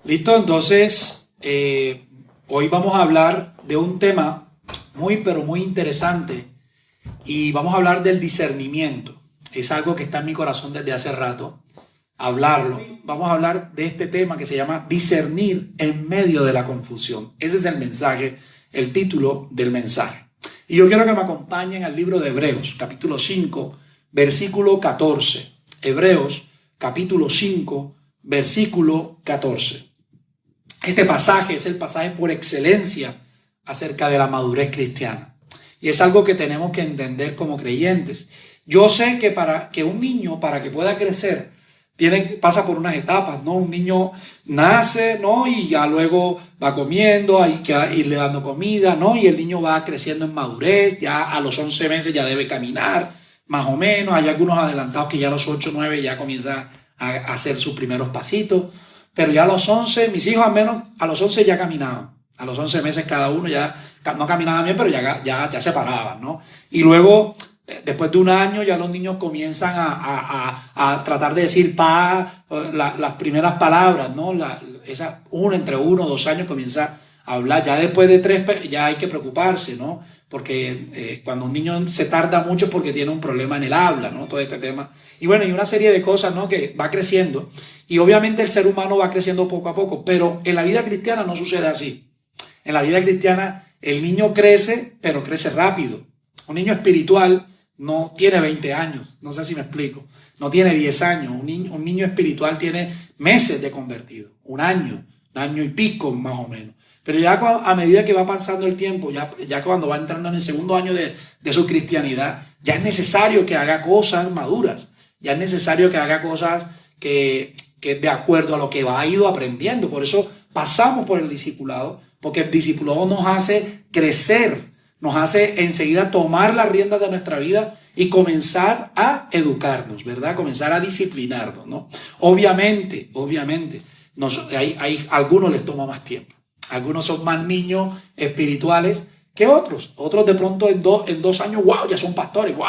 Listo, entonces hoy vamos a hablar de un tema muy pero muy interesante y vamos a hablar del discernimiento. Es algo que está en mi corazón desde hace rato, hablarlo. Vamos a hablar de este tema que se llama discernir en medio de la confusión. Ese es el mensaje, el título del mensaje. Y yo quiero que me acompañen al libro de Hebreos, capítulo 5, versículo 14. Hebreos, capítulo 5, versículo 14. Este pasaje es el pasaje por excelencia acerca de la madurez cristiana. Y es algo que tenemos que entender como creyentes. Yo sé que para que un niño, para que pueda crecer, pasa por unas etapas, ¿no? Un niño nace, ¿no? Y ya luego va comiendo, hay que irle dando comida, ¿no? Y el niño va creciendo en madurez, ya a los 11 meses ya debe caminar, más o menos. Hay algunos adelantados que ya a los 8 o 9 ya comienza a hacer sus primeros pasitos. Pero ya a los 11, mis hijos al menos a los 11 ya caminaban. A los 11 meses cada uno ya no caminaban bien, pero ya se paraban, ¿no? Y luego, después de un año, ya los niños comienzan a tratar de decir pa, las primeras palabras, ¿no? Entre 1 o 2 años comienza a hablar. Ya después de 3 ya hay que preocuparse, ¿no? Porque cuando un niño se tarda mucho es porque tiene un problema en el habla, ¿no? Todo este tema. Y bueno, y una serie de cosas, ¿no? Que va creciendo. Y obviamente el ser humano va creciendo poco a poco, pero en la vida cristiana no sucede así. En la vida cristiana el niño crece, pero crece rápido. Un niño espiritual no tiene 20 años, no sé si me explico. No tiene 10 años. Un niño espiritual tiene meses de convertido, un año y pico más o menos. Pero ya a medida que va pasando el tiempo, ya cuando va entrando en el segundo año de su cristianidad, ya es necesario que haga cosas maduras. Ya es necesario que haga cosas que de acuerdo a lo que ha ido aprendiendo. Por eso pasamos por el discipulado, porque el discipulado nos hace crecer, nos hace enseguida tomar las riendas de nuestra vida y comenzar a educarnos, ¿verdad? Comenzar a disciplinarnos, ¿no? Obviamente, hay algunos les toma más tiempo. Algunos son más niños espirituales que otros. Otros de pronto en 2 años, wow, ya son pastores, wow,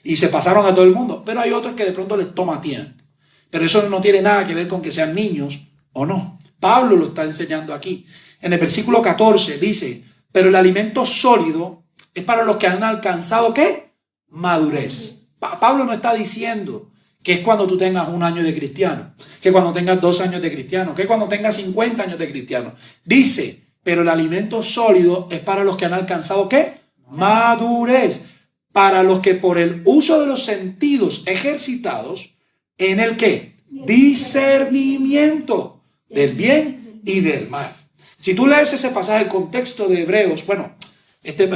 y se pasaron a todo el mundo. Pero hay otros que de pronto les toma tiempo. Pero eso no tiene nada que ver con que sean niños o no. Pablo lo está enseñando aquí. En el versículo 14 dice, pero el alimento sólido es para los que han alcanzado, ¿qué? Madurez. Pablo no está diciendo que es cuando tú tengas 1 año de cristiano, que cuando tengas 2 años de cristiano, que cuando tengas 50 años de cristiano. Dice, pero el alimento sólido es para los que han alcanzado, ¿qué? Madurez. Para los que por el uso de los sentidos ejercitados, ¿en el qué? Discernimiento del bien y del mal. Si tú lees ese pasaje, el contexto de Hebreos, bueno, este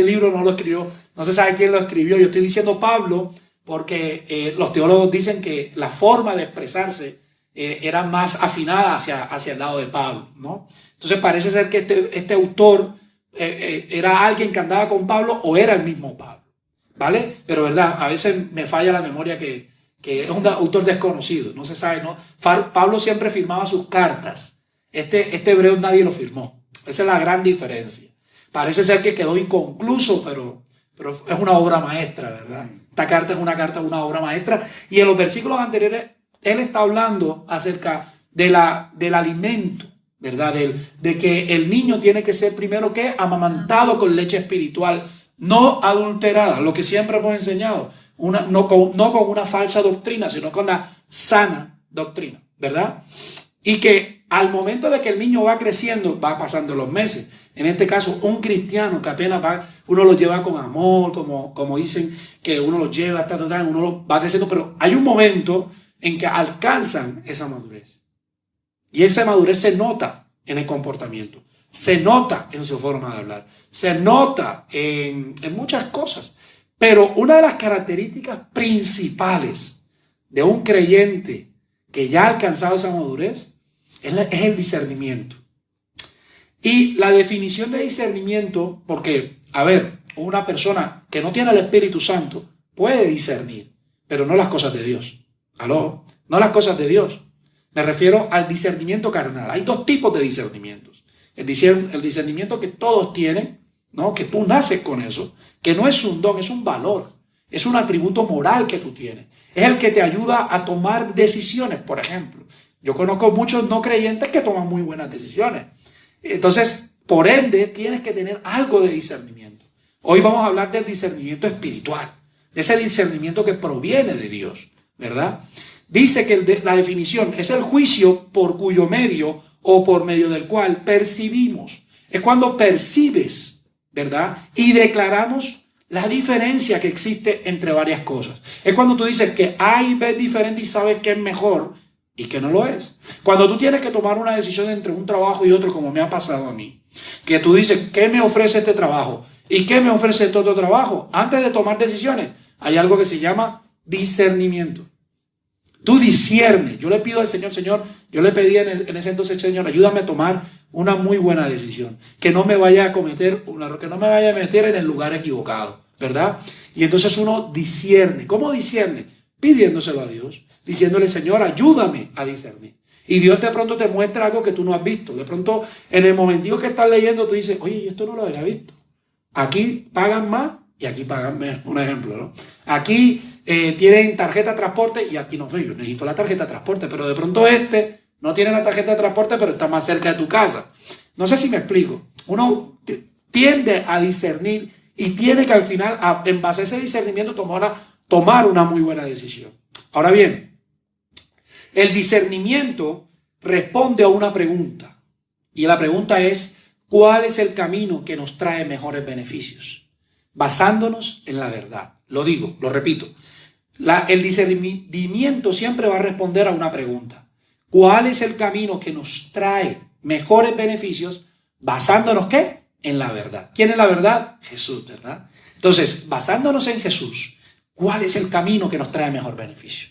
libro no lo escribió, no se sabe quién lo escribió, yo estoy diciendo Pablo, porque los teólogos dicen que la forma de expresarse era más afinada hacia el lado de Pablo, ¿no? Entonces parece ser que este autor era alguien que andaba con Pablo o era el mismo Pablo, ¿vale? Pero verdad, a veces me falla la memoria que es un autor desconocido, no se sabe, ¿no? Pablo siempre firmaba sus cartas. Este hebreo nadie lo firmó. Esa es la gran diferencia. Parece ser que quedó inconcluso, pero es una obra maestra, ¿verdad? Esta carta es una obra maestra. Y en los versículos anteriores, él está hablando acerca del alimento, ¿verdad? De que el niño tiene que ser primero que amamantado con leche espiritual, no adulterada, lo que siempre hemos enseñado. No con una falsa doctrina, sino con la sana doctrina, ¿verdad? Y que al momento de que el niño va creciendo, va pasando los meses. En este caso, un cristiano que apenas uno lo lleva con amor, como dicen que uno lo lleva, uno lo va creciendo, pero hay un momento en que alcanzan esa madurez. Y esa madurez se nota en el comportamiento, se nota en su forma de hablar, se nota en muchas cosas. Pero una de las características principales de un creyente que ya ha alcanzado esa madurez es el discernimiento. Y la definición de discernimiento, porque, a ver, una persona que no tiene el Espíritu Santo puede discernir, pero no las cosas de Dios. ¿Aló? No las cosas de Dios. Me refiero al discernimiento carnal. Hay 2 tipos de discernimientos. El discernimiento que todos tienen, ¿no? Que tú naces con eso, que no es un don, es un valor, es un atributo moral que tú tienes. Es el que te ayuda a tomar decisiones, por ejemplo. Yo conozco muchos no creyentes que toman muy buenas decisiones. Entonces, por ende, tienes que tener algo de discernimiento. Hoy vamos a hablar del discernimiento espiritual, de ese discernimiento que proviene de Dios, ¿verdad? Dice que la definición es el juicio por cuyo medio o por medio del cual percibimos. Es cuando percibes, ¿verdad? Y declaramos la diferencia que existe entre varias cosas. Es cuando tú dices que A y B es diferente y sabes que es mejor y que no lo es. Cuando tú tienes que tomar una decisión entre un trabajo y otro, como me ha pasado a mí, que tú dices, ¿qué me ofrece este trabajo? ¿Y qué me ofrece este otro trabajo? Antes de tomar decisiones, hay algo que se llama discernimiento. Tú disciernes. Yo le pido al Señor, Señor, yo le pedí en ese entonces, Señor, ayúdame a tomar una muy buena decisión. Que no me vaya a cometer un error, que no me vaya a meter en el lugar equivocado, ¿verdad? Y entonces uno discierne. ¿Cómo discierne? Pidiéndoselo a Dios, diciéndole, Señor, ayúdame a discernir. Y Dios de pronto te muestra algo que tú no has visto. De pronto, en el momentico que estás leyendo, tú dices, oye, esto no lo había visto. Aquí pagan más y aquí pagan menos. Un ejemplo, ¿no? Aquí tienen tarjeta de transporte y aquí no. Yo necesito la tarjeta de transporte, pero de pronto no tiene la tarjeta de transporte, pero está más cerca de tu casa. No sé si me explico. Uno tiende a discernir y tiene que al final, en base a ese discernimiento, tomar una muy buena decisión. Ahora bien, el discernimiento responde a una pregunta. Y la pregunta es, ¿cuál es el camino que nos trae mejores beneficios? Basándonos en la verdad. Lo digo, lo repito. El discernimiento siempre va a responder a una pregunta. ¿Cuál es el camino que nos trae mejores beneficios? Basándonos, ¿qué? En la verdad. ¿Quién es la verdad? Jesús, ¿verdad? Entonces, basándonos en Jesús, ¿cuál es el camino que nos trae mejor beneficio?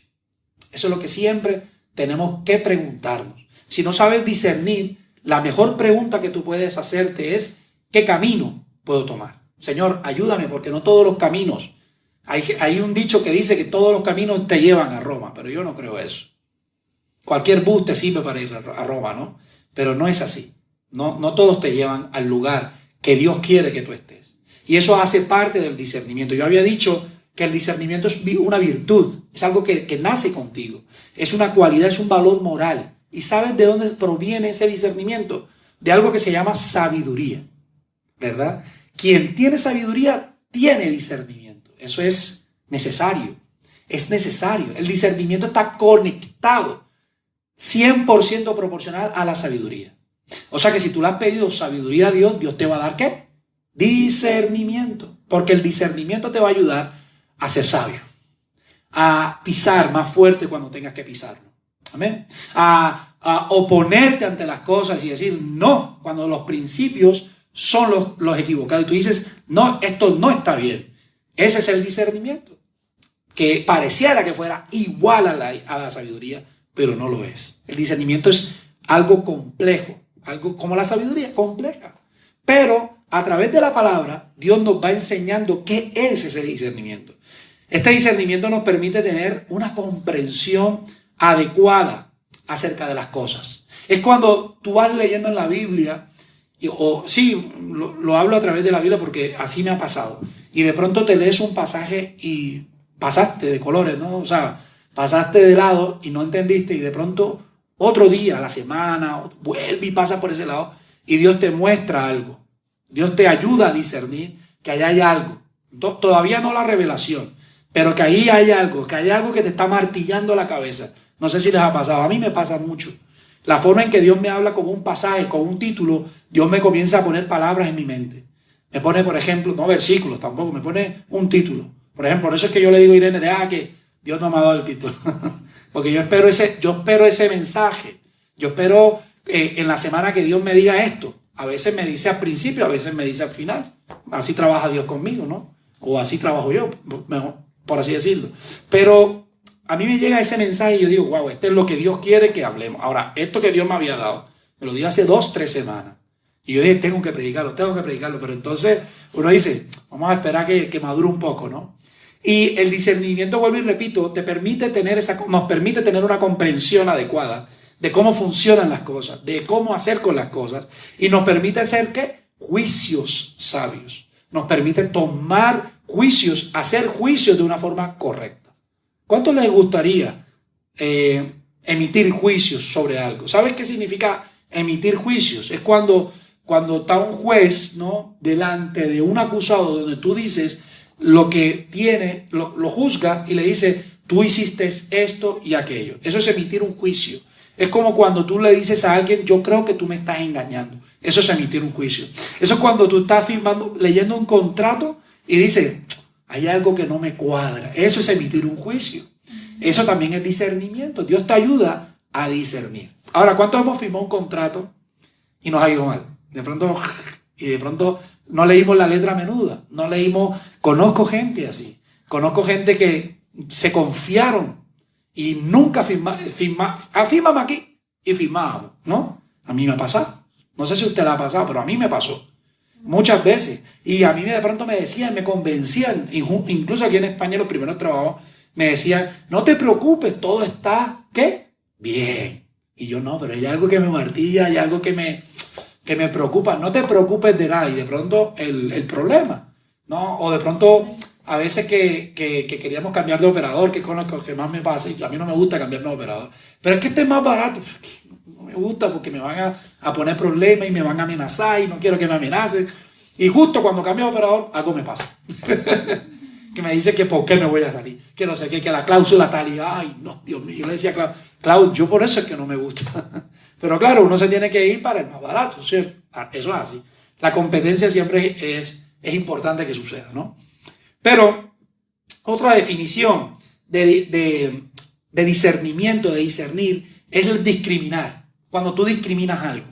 Eso es lo que siempre tenemos que preguntarnos. Si no sabes discernir, la mejor pregunta que tú puedes hacerte es, ¿qué camino puedo tomar? Señor, ayúdame porque no todos los caminos. Hay un dicho que dice que todos los caminos te llevan a Roma, pero yo no creo eso. Cualquier bus te sirve para ir a Roma, ¿no? Pero no es así. No todos te llevan al lugar que Dios quiere que tú estés. Y eso hace parte del discernimiento. Yo había dicho que el discernimiento es una virtud, es algo que nace contigo. Es una cualidad, es un valor moral. ¿Y sabes de dónde proviene ese discernimiento? De algo que se llama sabiduría, ¿verdad? Quien tiene sabiduría tiene discernimiento. Eso es necesario. Es necesario. El discernimiento está conectado 100% proporcional a la sabiduría. O sea que si tú le has pedido sabiduría a Dios, Dios te va a dar ¿qué? Discernimiento. Porque el discernimiento te va a ayudar a ser sabio, a pisar más fuerte cuando tengas que pisarlo. Amén. A oponerte ante las cosas y decir no cuando los principios son los equivocados. Y tú dices, no, esto no está bien. Ese es el discernimiento. Que pareciera que fuera igual a la sabiduría, pero no lo es. El discernimiento es algo complejo, algo como la sabiduría, compleja. Pero a través de la palabra, Dios nos va enseñando qué es ese discernimiento. Este discernimiento nos permite tener una comprensión adecuada acerca de las cosas. Es cuando tú vas leyendo en la Biblia, lo hablo a través de la Biblia porque así me ha pasado, y de pronto te lees un pasaje y pasaste de colores, ¿no? O sea, pasaste de lado y no entendiste, y de pronto otro día, a la semana, vuelve y pasa por ese lado, y Dios te muestra algo. Dios te ayuda a discernir que allá hay algo. Todavía no la revelación, pero que ahí hay algo, que hay algo que te está martillando la cabeza. No sé si les ha pasado, a mí me pasa mucho. La forma en que Dios me habla con un pasaje, con un título, Dios me comienza a poner palabras en mi mente. Me pone, por ejemplo, no versículos tampoco, me pone un título. Por ejemplo, por eso es que yo le digo a Irene, que Dios no me ha dado el título. Porque yo espero ese mensaje. Yo espero en la semana que Dios me diga esto. A veces me dice al principio, a veces me dice al final. Así trabaja Dios conmigo, ¿no? O así trabajo yo, mejor, por así decirlo. Pero a mí me llega ese mensaje y yo digo, wow, este es lo que Dios quiere que hablemos. Ahora, esto que Dios me había dado, me lo dio hace 2-3 semanas. Y yo dije, tengo que predicarlo. Pero entonces uno dice, vamos a esperar que madure un poco, ¿no? Y el discernimiento, vuelvo y repito, nos permite tener una comprensión adecuada de cómo funcionan las cosas, de cómo hacer con las cosas, y nos permite hacer ¿qué? Juicios sabios. Nos permite tomar juicios, hacer juicios de una forma correcta. ¿Cuánto les gustaría emitir juicios sobre algo. ¿Sabes qué significa emitir juicios? Es cuando está un juez, ¿no?, delante de un acusado donde tú dices lo que tiene, lo juzga y le dice, tú hiciste esto y aquello. Eso es emitir un juicio. Es como cuando tú le dices a alguien, yo creo que tú me estás engañando. Eso es emitir un juicio. Eso es cuando tú estás leyendo un contrato y dices, hay algo que no me cuadra. Eso es emitir un juicio. Eso también es discernimiento. Dios te ayuda a discernir. Ahora, ¿cuántos hemos firmado un contrato y nos ha ido mal? De pronto no leímos la letra menuda. No leímos. Conozco gente así. Conozco gente que se confiaron y nunca firmamos aquí y firmábamos, ¿no? A mí me ha pasado. No sé si a usted le ha pasado, pero a mí me pasó. Muchas veces. Y a mí de pronto me decían, me convencían, incluso aquí en España los primeros trabajos, me decían, no te preocupes, todo está, ¿qué? Bien. Y yo no, pero hay algo que me martilla, hay algo que me preocupa. No te preocupes de nada. Y de pronto el problema, ¿no? O de pronto a veces que queríamos cambiar de operador, que es con lo que más me pasa, y a mí no me gusta cambiar de operador. Pero es que este es más barato. No me gusta porque me van a poner problemas y me van a amenazar y no quiero que me amenacen. Y justo cuando cambio de operador, algo me pasa. Que me dice que por qué me voy a salir, que no sé qué, que la cláusula tal y ay, no, Dios mío, yo le decía a Clau, yo por eso es que no me gusta. Pero claro, uno se tiene que ir para el más barato, ¿cierto? Eso es así. La competencia siempre es importante que suceda, ¿no? Pero otra definición de discernimiento, de discernir, es el discriminar. Cuando tú discriminas algo.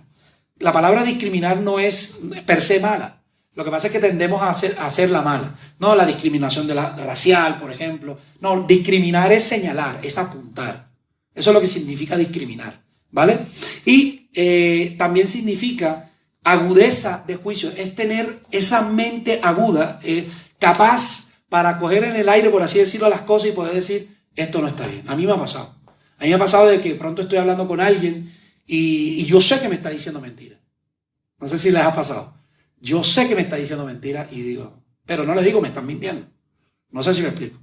La palabra discriminar no es per se mala. Lo que pasa es que tendemos a hacerla mala. No, la discriminación racial, por ejemplo. No, discriminar es señalar, es apuntar. Eso es lo que significa discriminar, ¿vale? Y también significa agudeza de juicio. Es tener esa mente aguda, capaz para coger en el aire, por así decirlo, las cosas y poder decir, esto no está bien. A mí me ha pasado. A mí me ha pasado de que de pronto estoy hablando con alguien y yo sé que me está diciendo mentira. No sé si les ha pasado. Yo sé que me está diciendo mentira y digo, pero no le digo, me están mintiendo. No sé si me explico.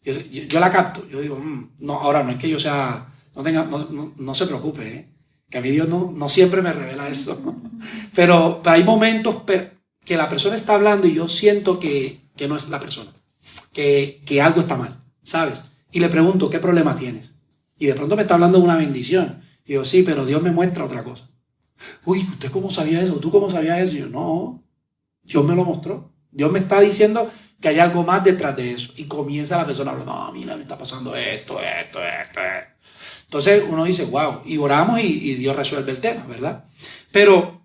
Yo la capto. Yo digo, no, ahora no es que yo sea, no se preocupe, que a mí Dios no siempre me revela eso. Pero hay momentos que la persona está hablando y yo siento que no es la persona, que algo está mal, ¿sabes? Y le pregunto, ¿qué problema tienes? Y de pronto me está hablando de una bendición. Y yo, sí, pero Dios me muestra otra cosa. Uy, ¿usted cómo sabía eso? ¿Tú cómo sabías eso? Y yo, no, Dios me lo mostró. Dios me está diciendo que hay algo más detrás de eso. Y comienza la persona a hablar, no, mira, me está pasando esto. Entonces uno dice, wow, y oramos y Dios resuelve el tema, ¿verdad? Pero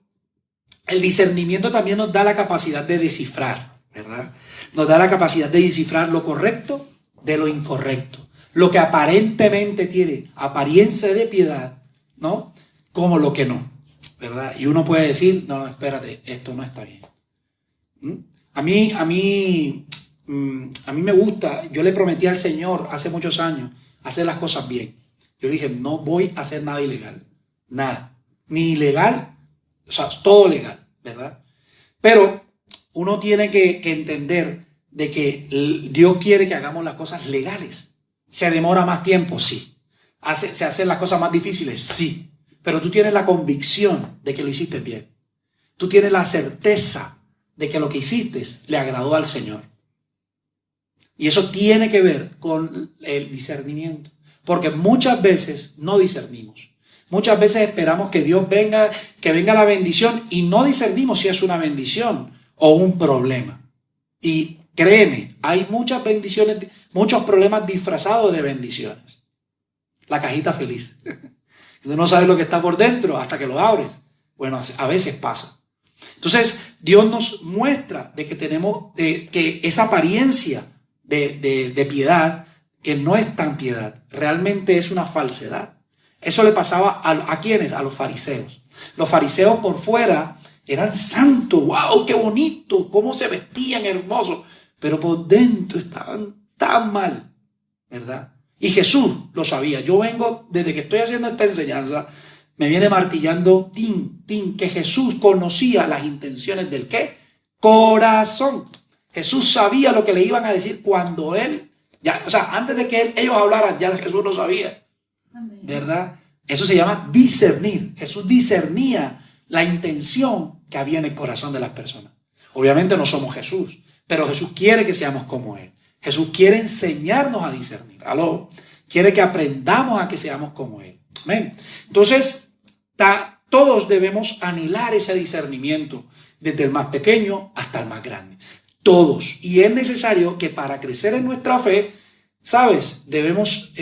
el discernimiento también nos da la capacidad de descifrar, ¿verdad? Nos da la capacidad de descifrar lo correcto de lo incorrecto. Lo que aparentemente tiene apariencia de piedad, ¿no? Como lo que no, ¿verdad? Y uno puede decir, no, espérate, esto no está bien. A mí me gusta, yo le prometí al Señor hace muchos años hacer las cosas bien. Yo dije, no voy a hacer nada ilegal, nada, ni ilegal, o sea, todo legal, ¿verdad? Pero uno tiene que entender de que Dios quiere que hagamos las cosas legales. ¿Se demora más tiempo? Sí. ¿Se hacen las cosas más difíciles? Sí. Pero tú tienes la convicción de que lo hiciste bien. Tú tienes la certeza de que lo que hiciste le agradó al Señor. Y eso tiene que ver con el discernimiento. Porque muchas veces no discernimos. Muchas veces esperamos que Dios venga, que venga la bendición y no discernimos si es una bendición o un problema. Y créeme, hay muchas bendiciones, muchos problemas disfrazados de bendiciones. La cajita feliz. Tú no sabes lo que está por dentro hasta que lo abres. Bueno, a veces pasa. Entonces, Dios nos muestra de que tenemos que esa apariencia de piedad, que no es tan piedad, realmente es una falsedad. Eso le pasaba ¿a quiénes? A los fariseos. Los fariseos por fuera eran santos, wow, qué bonito, cómo se vestían hermosos, pero por dentro estaban tan mal, ¿verdad? Y Jesús lo sabía. Yo vengo, desde que estoy haciendo esta enseñanza, me viene martillando, que Jesús conocía las intenciones del ¿qué? Corazón. Jesús sabía lo que le iban a decir cuando él, ya, o sea, antes de que ellos hablaran, ya Jesús lo sabía. ¿verdad? Eso se llama discernir. Jesús discernía la intención que había en el corazón de las personas. Obviamente no somos Jesús, pero Jesús quiere que seamos como Él. Jesús quiere enseñarnos a discernir. ¿Aló? Quiere que aprendamos a que seamos como Él. Amén. Entonces, todos debemos anhelar ese discernimiento, desde el más pequeño hasta el más grande. Todos. Y es necesario que para crecer en nuestra fe, ¿sabes? Debemos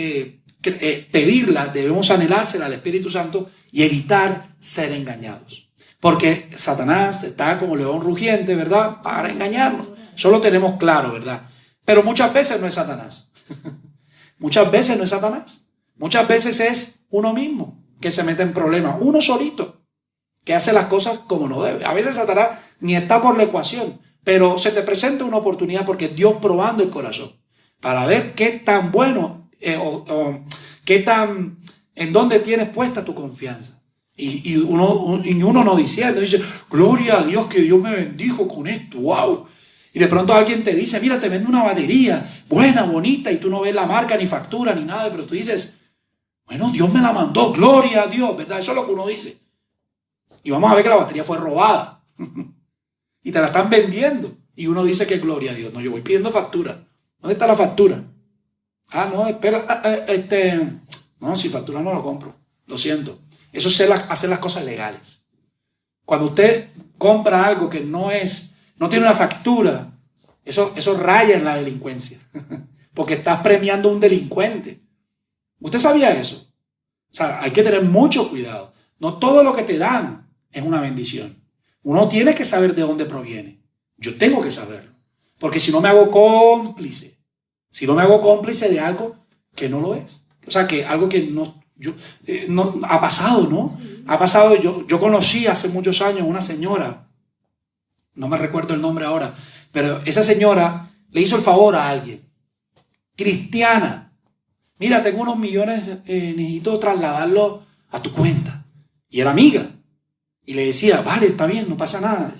pedirla, debemos anhelársela al Espíritu Santo y evitar ser engañados. Porque Satanás está como león rugiente, ¿verdad? Para engañarnos. Eso lo tenemos claro, ¿verdad? Pero muchas veces no es Satanás. Muchas veces no es Satanás. Muchas veces es uno mismo que se mete en problemas. Uno solito que hace las cosas como no debe. A veces Satanás ni está por la ecuación, pero se te presenta una oportunidad porque es Dios probando el corazón para ver qué tan bueno en dónde tienes puesta tu confianza. Y uno no diciendo, dice, gloria a Dios que Dios me bendijo con esto, wow. Y de pronto alguien te dice, mira, te vende una batería buena, bonita, y tú no ves la marca, ni factura, ni nada, pero tú dices, bueno, Dios me la mandó, gloria a Dios, ¿verdad? Eso es lo que uno dice. Y vamos a ver que la batería fue robada. Y te la están vendiendo. Y uno dice que gloria a Dios. No, yo voy pidiendo factura. ¿Dónde está la factura? Ah, no, espera, no, si factura no lo compro. Lo siento. Eso es hacer las cosas legales. Cuando usted compra algo que no tiene una factura, eso raya en la delincuencia. Porque estás premiando a un delincuente. ¿Usted sabía eso? O sea, hay que tener mucho cuidado. No todo lo que te dan es una bendición. Uno tiene que saber de dónde proviene. Yo tengo que saberlo. Porque si no me hago cómplice. Si no me hago cómplice de algo que no lo es. O sea, que algo que no ha pasado, ¿no? Sí. Ha pasado, yo conocí hace muchos años una señora, no me recuerdo el nombre ahora, pero esa señora le hizo el favor a alguien, cristiana. Mira, tengo unos millones, necesito trasladarlo a tu cuenta. Y era amiga. Y le decía, vale, está bien, no pasa nada.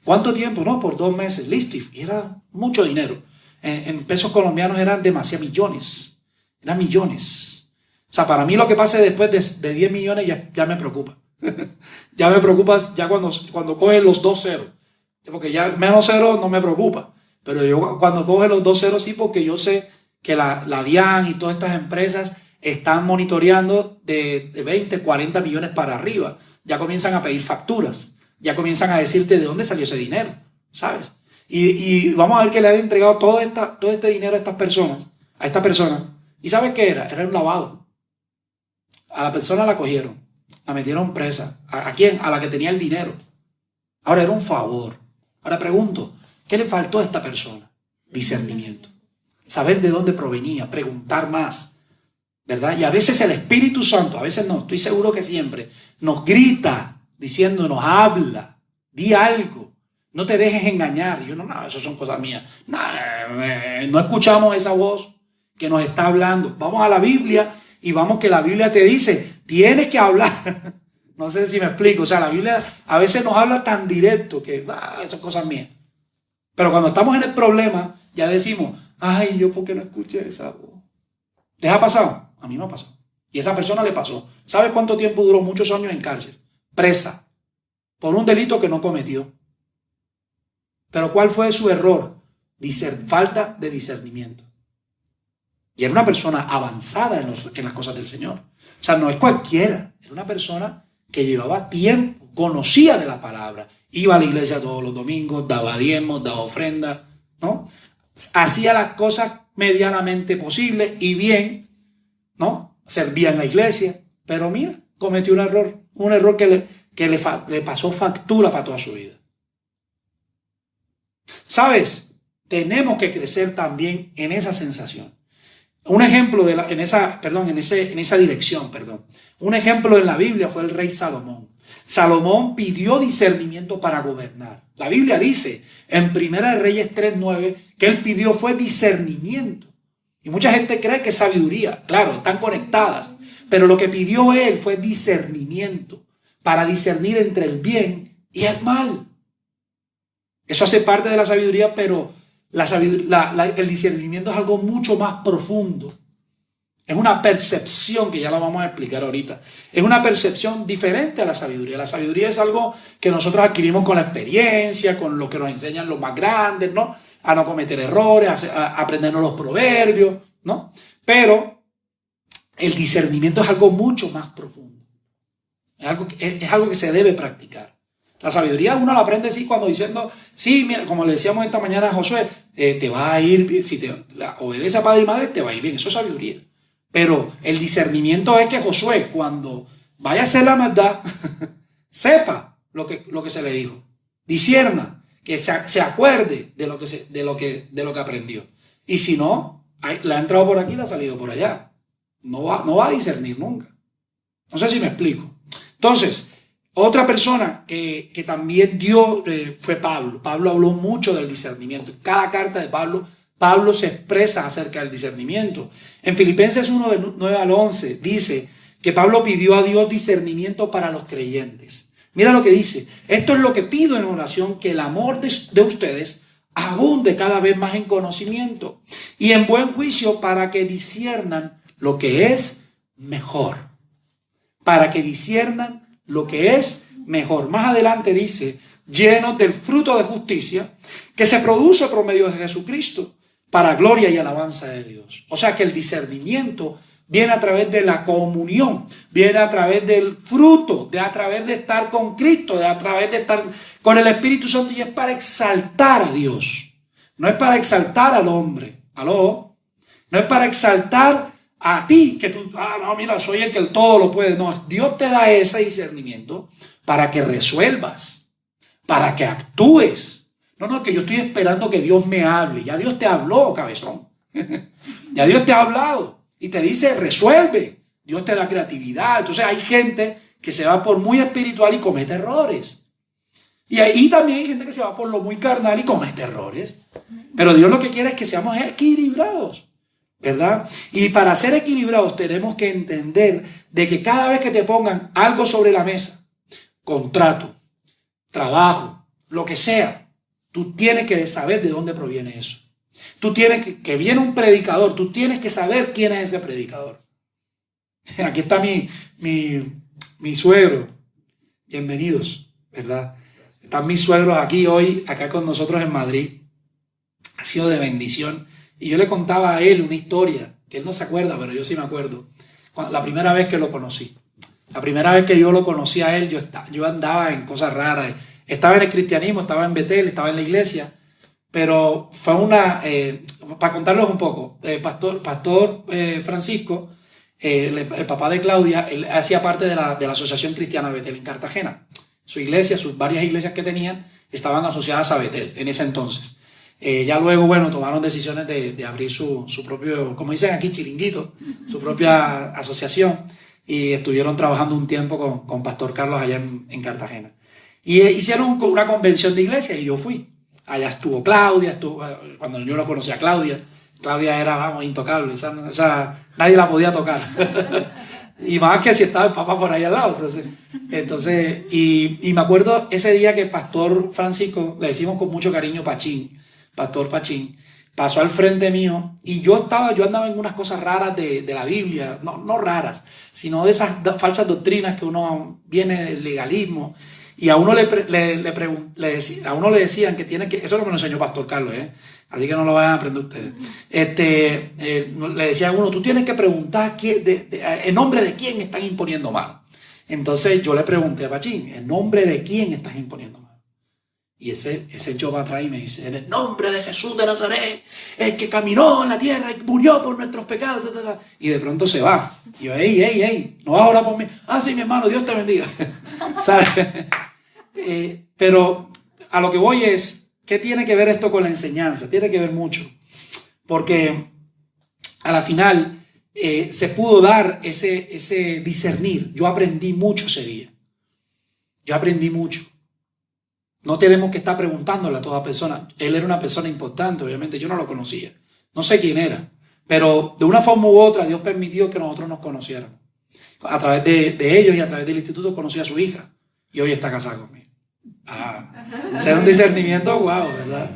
¿Cuánto tiempo? No, por 2 meses. Listo. Y era mucho dinero. En pesos colombianos eran demasiados millones. Eran millones. O sea, para mí lo que pase después de 10 millones ya me preocupa. Ya me preocupa ya cuando coge los 2 ceros. Porque ya menos cero no me preocupa. Pero yo cuando coge los 2 ceros sí, porque yo sé que la DIAN y todas estas empresas están monitoreando de 20, 40 millones para arriba. Ya comienzan a pedir facturas. Ya comienzan a decirte de dónde salió ese dinero, ¿sabes? Y vamos a ver que le han entregado todo este dinero a estas personas, a esta persona. ¿Y sabes qué era? Era un lavado. A la persona la cogieron, la metieron presa. ¿A quién? A la que tenía el dinero. Ahora era un favor. Ahora pregunto, ¿qué le faltó a esta persona? Discernimiento. Saber de dónde provenía, preguntar más, ¿verdad? Y a veces el Espíritu Santo, a veces no, estoy seguro que siempre, nos grita diciéndonos, habla, di algo, no te dejes engañar. Y yo, no, eso son cosas mías. No escuchamos esa voz que nos está hablando. Vamos a la Biblia y vamos que la Biblia te dice, tienes que hablar. No sé si me explico. O sea, la Biblia a veces nos habla tan directo que, esas son cosas mías. Pero cuando estamos en el problema, ya decimos, ay, yo por qué no escuché esa voz. ¿Les ha pasado? A mí me ha pasado. Y a esa persona le pasó. ¿Sabe cuánto tiempo duró? Muchos años en cárcel. Presa. Por un delito que no cometió. Pero ¿cuál fue su error? Falta de discernimiento. Y era una persona avanzada en las cosas del Señor. O sea, no es cualquiera. Era una persona que llevaba tiempo, conocía de la palabra. Iba a la iglesia todos los domingos, daba diezmos, daba ofrendas, ¿no? Hacía las cosas medianamente posibles y bien, ¿no? Servía en la iglesia. Pero mira, cometió un error que le pasó factura para toda su vida. ¿Sabes? Tenemos que crecer también en esa sensación. Un ejemplo en esa dirección. Un ejemplo en la Biblia fue el rey Salomón. Salomón pidió discernimiento para gobernar. La Biblia dice en 1 Reyes 3:9 que él pidió fue discernimiento. Y mucha gente cree que es sabiduría. Claro, están conectadas. Pero lo que pidió él fue discernimiento para discernir entre el bien y el mal. Eso hace parte de la sabiduría, pero el discernimiento es algo mucho más profundo. Es una percepción que ya la vamos a explicar ahorita. Es una percepción diferente a la sabiduría. La sabiduría es algo que nosotros adquirimos con la experiencia, con lo que nos enseñan los más grandes, ¿no? A no cometer errores, a aprendernos los proverbios, ¿no? Pero el discernimiento es algo mucho más profundo. Es algo que se debe practicar. La sabiduría uno la aprende así cuando diciendo, sí, mira, como le decíamos esta mañana a Josué, te va a ir bien, si te obedece a padre y madre, te va a ir bien. Eso es sabiduría. Pero el discernimiento es que Josué, cuando vaya a hacer la maldad, sepa lo que se le dijo. Discierna, que se acuerde de lo que aprendió. Y si no, le ha entrado por aquí y le ha salido por allá. No va a discernir nunca. No sé si me explico. Entonces, otra persona que también dio fue Pablo. Pablo habló mucho del discernimiento. En cada carta de Pablo se expresa acerca del discernimiento. En Filipenses 1, del 9 al 11, dice que Pablo pidió a Dios discernimiento para los creyentes. Mira lo que dice. Esto es lo que pido en oración, que el amor de ustedes abunde cada vez más en conocimiento y en buen juicio para que disciernan lo que es mejor. Para que disciernan lo que es mejor. Más adelante dice, llenos del fruto de justicia que se produce por medio de Jesucristo para gloria y alabanza de Dios. O sea que el discernimiento viene a través de la comunión, viene a través del fruto, a través de estar con Cristo, a través de estar con el Espíritu Santo, y es para exaltar a Dios. No es para exaltar al hombre. ¿Aló? No es para exaltar a ti, que tú, no, mira, soy el que el todo lo puede. No, Dios te da ese discernimiento para que resuelvas, para que actúes. No, que yo estoy esperando que Dios me hable. Ya Dios te habló, cabezón. Ya Dios te ha hablado y te dice, resuelve. Dios te da creatividad. Entonces hay gente que se va por muy espiritual y comete errores. Y ahí también hay gente que se va por lo muy carnal y comete errores. Pero Dios lo que quiere es que seamos equilibrados, ¿verdad? Y para ser equilibrados tenemos que entender de que cada vez que te pongan algo sobre la mesa, contrato, trabajo, lo que sea, tú tienes que saber de dónde proviene eso. Tú tienes que viene un predicador, tú tienes que saber quién es ese predicador. Aquí está mi suegro. Bienvenidos, ¿verdad? Están mis suegros aquí hoy, acá con nosotros en Madrid. Ha sido de bendición. Y yo le contaba a él una historia, que él no se acuerda, pero yo sí me acuerdo. La primera vez que lo conocí. La primera vez que yo lo conocí a él, yo andaba en cosas raras. Estaba en el cristianismo, estaba en Betel, estaba en la iglesia. Pero fue para contarles un poco, Pastor Francisco, el papá de Claudia, él hacía parte de la Asociación Cristiana Betel en Cartagena. Su iglesia, sus varias iglesias que tenían, estaban asociadas a Betel en ese entonces. Ya luego, bueno, tomaron decisiones de abrir su propio, como dicen aquí, chiringuito, su propia asociación, y estuvieron trabajando un tiempo con Pastor Carlos allá en Cartagena. Y hicieron una convención de iglesia y yo fui. Allá estuvo Claudia, cuando yo no conocía a Claudia. Claudia era, vamos, intocable, nadie la podía tocar. Y más que si estaba el papá por ahí al lado. Entonces y me acuerdo ese día que Pastor Francisco, le decimos con mucho cariño Pastor Pachín, pasó al frente mío y yo andaba en unas cosas raras de la Biblia, no raras, sino de esas falsas doctrinas que uno viene del legalismo. Y a uno le decían que tiene que, eso es lo que nos enseñó Pastor Carlos, así que no lo vayan a aprender ustedes. Le decía a uno, tú tienes que preguntar en nombre de quién están imponiendo mano. Entonces yo le pregunté a Pachín, ¿en nombre de quién estás imponiendo mano? Y ese echó para atrás y me dice, en el nombre de Jesús de Nazaret, el que caminó en la tierra y murió por nuestros pecados. Y de pronto se va. Y yo, ey, no vas a orar por mí. Ah, sí, mi hermano, Dios te bendiga. ¿Sabes? Pero a lo que voy es, ¿qué tiene que ver esto con la enseñanza? Tiene que ver mucho, porque a la final se pudo dar ese discernir. Yo aprendí mucho ese día. Yo aprendí mucho. No tenemos que estar preguntándole a toda persona. Él era una persona importante, obviamente, yo no lo conocía. No sé quién era, pero de una forma u otra Dios permitió que nosotros nos conociéramos. A través de ellos y a través del instituto conocí a su hija y hoy está casada conmigo. Ser un discernimiento, wow, ¿verdad?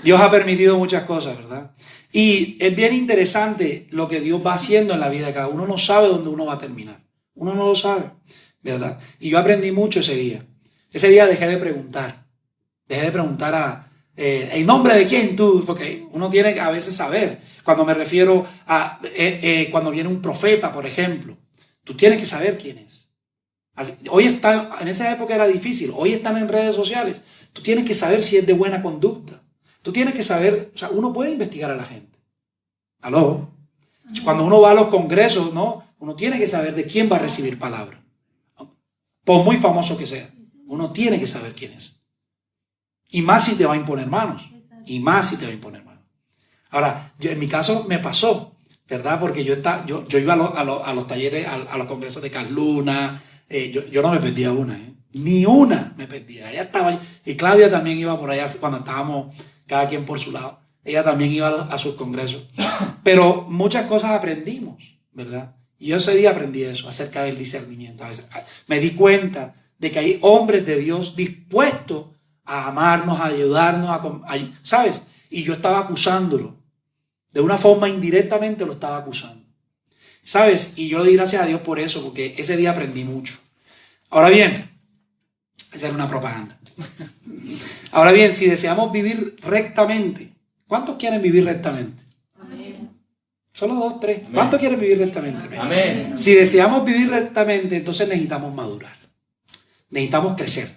Dios ha permitido muchas cosas, ¿verdad? Y es bien interesante lo que Dios va haciendo en la vida de cada uno. Uno no sabe dónde uno va a terminar. Uno no lo sabe, ¿verdad? Y yo aprendí mucho ese día. Ese día dejé de preguntar. Dejé de preguntar ¿en nombre de quién tú? Porque uno tiene que a veces saber. Cuando me refiero a cuando viene un profeta, por ejemplo, tú tienes que saber quién es. En esa época era difícil. Hoy están en redes sociales. Tú tienes que saber si es de buena conducta. Tú tienes que saber, o sea, uno puede investigar a la gente. ¿Aló? Cuando uno va a los congresos, ¿no? Uno tiene que saber de quién va a recibir palabra. Por muy famoso que sea. Uno tiene que saber quién es. Y más si te va a imponer manos. Y más si te va a imponer manos. Ahora, en mi caso me pasó, ¿verdad? Porque yo iba a los talleres, a los congresos de Carl Luna. Yo no me perdía una, ni una me perdía. Ella estaba, y Claudia también iba por allá cuando estábamos cada quien por su lado. Ella también iba a sus congresos. Pero muchas cosas aprendimos, ¿verdad? Y yo ese día aprendí eso acerca del discernimiento. A veces me di cuenta de que hay hombres de Dios dispuestos a amarnos, a ayudarnos, ¿sabes? Y yo estaba acusándolo. De una forma indirectamente lo estaba acusando. ¿Sabes? Y yo le di gracias a Dios por eso, porque ese día aprendí mucho. Ahora bien, esa era una propaganda. Ahora bien, si deseamos vivir rectamente, ¿cuántos quieren vivir rectamente? Amén. Solo 2, 3. Amén. ¿Cuántos quieren vivir rectamente? Amén. Amén. Si deseamos vivir rectamente, entonces necesitamos madurar. Necesitamos crecer.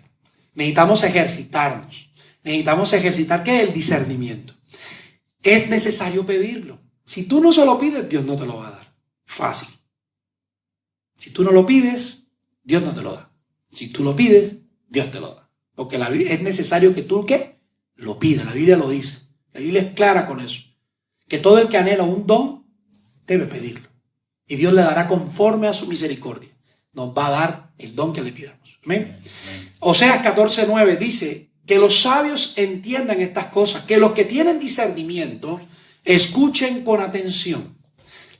Necesitamos ejercitarnos. Necesitamos ejercitar, ¿qué es el discernimiento? Es necesario pedirlo. Si tú no se lo pides, Dios no te lo va a dar. Fácil. Si tú no lo pides, Dios no te lo da. Si tú lo pides, Dios te lo da. Porque es necesario que tú, ¿qué? Lo pidas. La Biblia lo dice. La Biblia es clara con eso. Que todo el que anhela un don, debe pedirlo. Y Dios le dará conforme a su misericordia. Nos va a dar el don que le pidamos. ¿Amén? Oseas 14:9 dice que los sabios entiendan estas cosas, que los que tienen discernimiento escuchen con atención.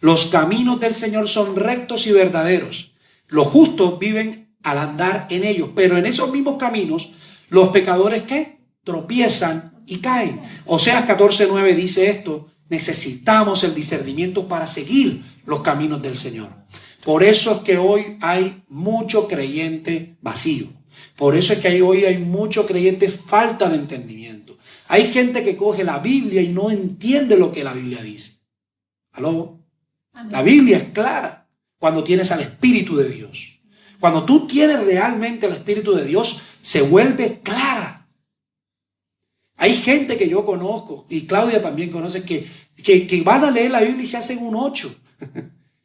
Los caminos del Señor son rectos y verdaderos. Los justos viven al andar en ellos, pero en esos mismos caminos los pecadores ¿qué? Tropiezan y caen. Oseas 14:9 dice esto: necesitamos el discernimiento para seguir los caminos del Señor. Por eso es que hoy hay mucho creyente vacío. Por eso es que hoy hay mucho creyente falta de entendimiento. Hay gente que coge la Biblia y no entiende lo que la Biblia dice. ¿Aló? Amén. La Biblia es clara cuando tienes al Espíritu de Dios. Cuando tú tienes realmente el Espíritu de Dios, se vuelve clara. Hay gente que yo conozco, y Claudia también conoce, que van a leer la Biblia y se hacen un 8.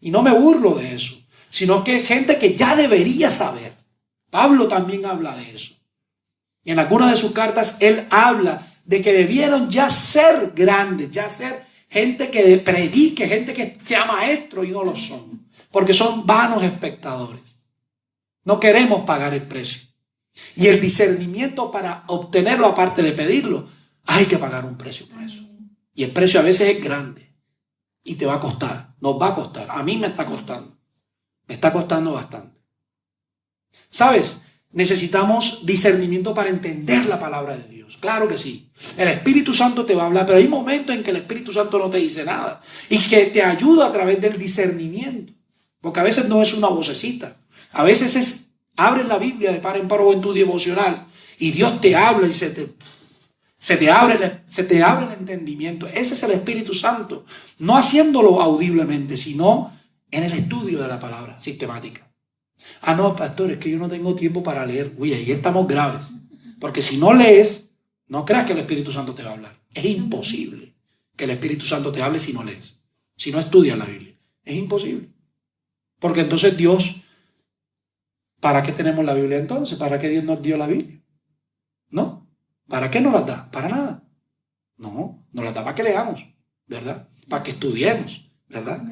Y no me burlo de eso, sino que hay gente que ya debería saber. Pablo también habla de eso. Y en algunas de sus cartas él habla de que debieron ya ser grandes, ya ser gente que predique, gente que sea maestro, y no lo son. Porque son vanos espectadores. No queremos pagar el precio. Y el discernimiento, para obtenerlo, aparte de pedirlo, hay que pagar un precio por eso. Y el precio a veces es grande. Y te va a costar, nos va a costar. A mí me está costando. Me está costando bastante. ¿Sabes? Necesitamos discernimiento para entender la palabra de Dios. Claro que sí. El Espíritu Santo te va a hablar, pero hay momentos en que el Espíritu Santo no te dice nada. Y que te ayuda a través del discernimiento. Porque a veces no es una vocecita. A veces abres la Biblia de par en par o en tu devocional y Dios te habla y se te abre el entendimiento. Ese es el Espíritu Santo. No haciéndolo audiblemente, sino en el estudio de la palabra sistemática. Ah, no, pastor, es que yo no tengo tiempo para leer. Uy, ahí estamos graves. Porque si no lees, no creas que el Espíritu Santo te va a hablar. Es imposible que el Espíritu Santo te hable si no lees, si no estudias la Biblia. Es imposible. Porque entonces Dios, ¿para qué tenemos la Biblia entonces? ¿Para qué Dios nos dio la Biblia? ¿No? ¿Para qué nos la da? Para nada. No, nos la da para que leamos, ¿verdad? Para que estudiemos, ¿verdad?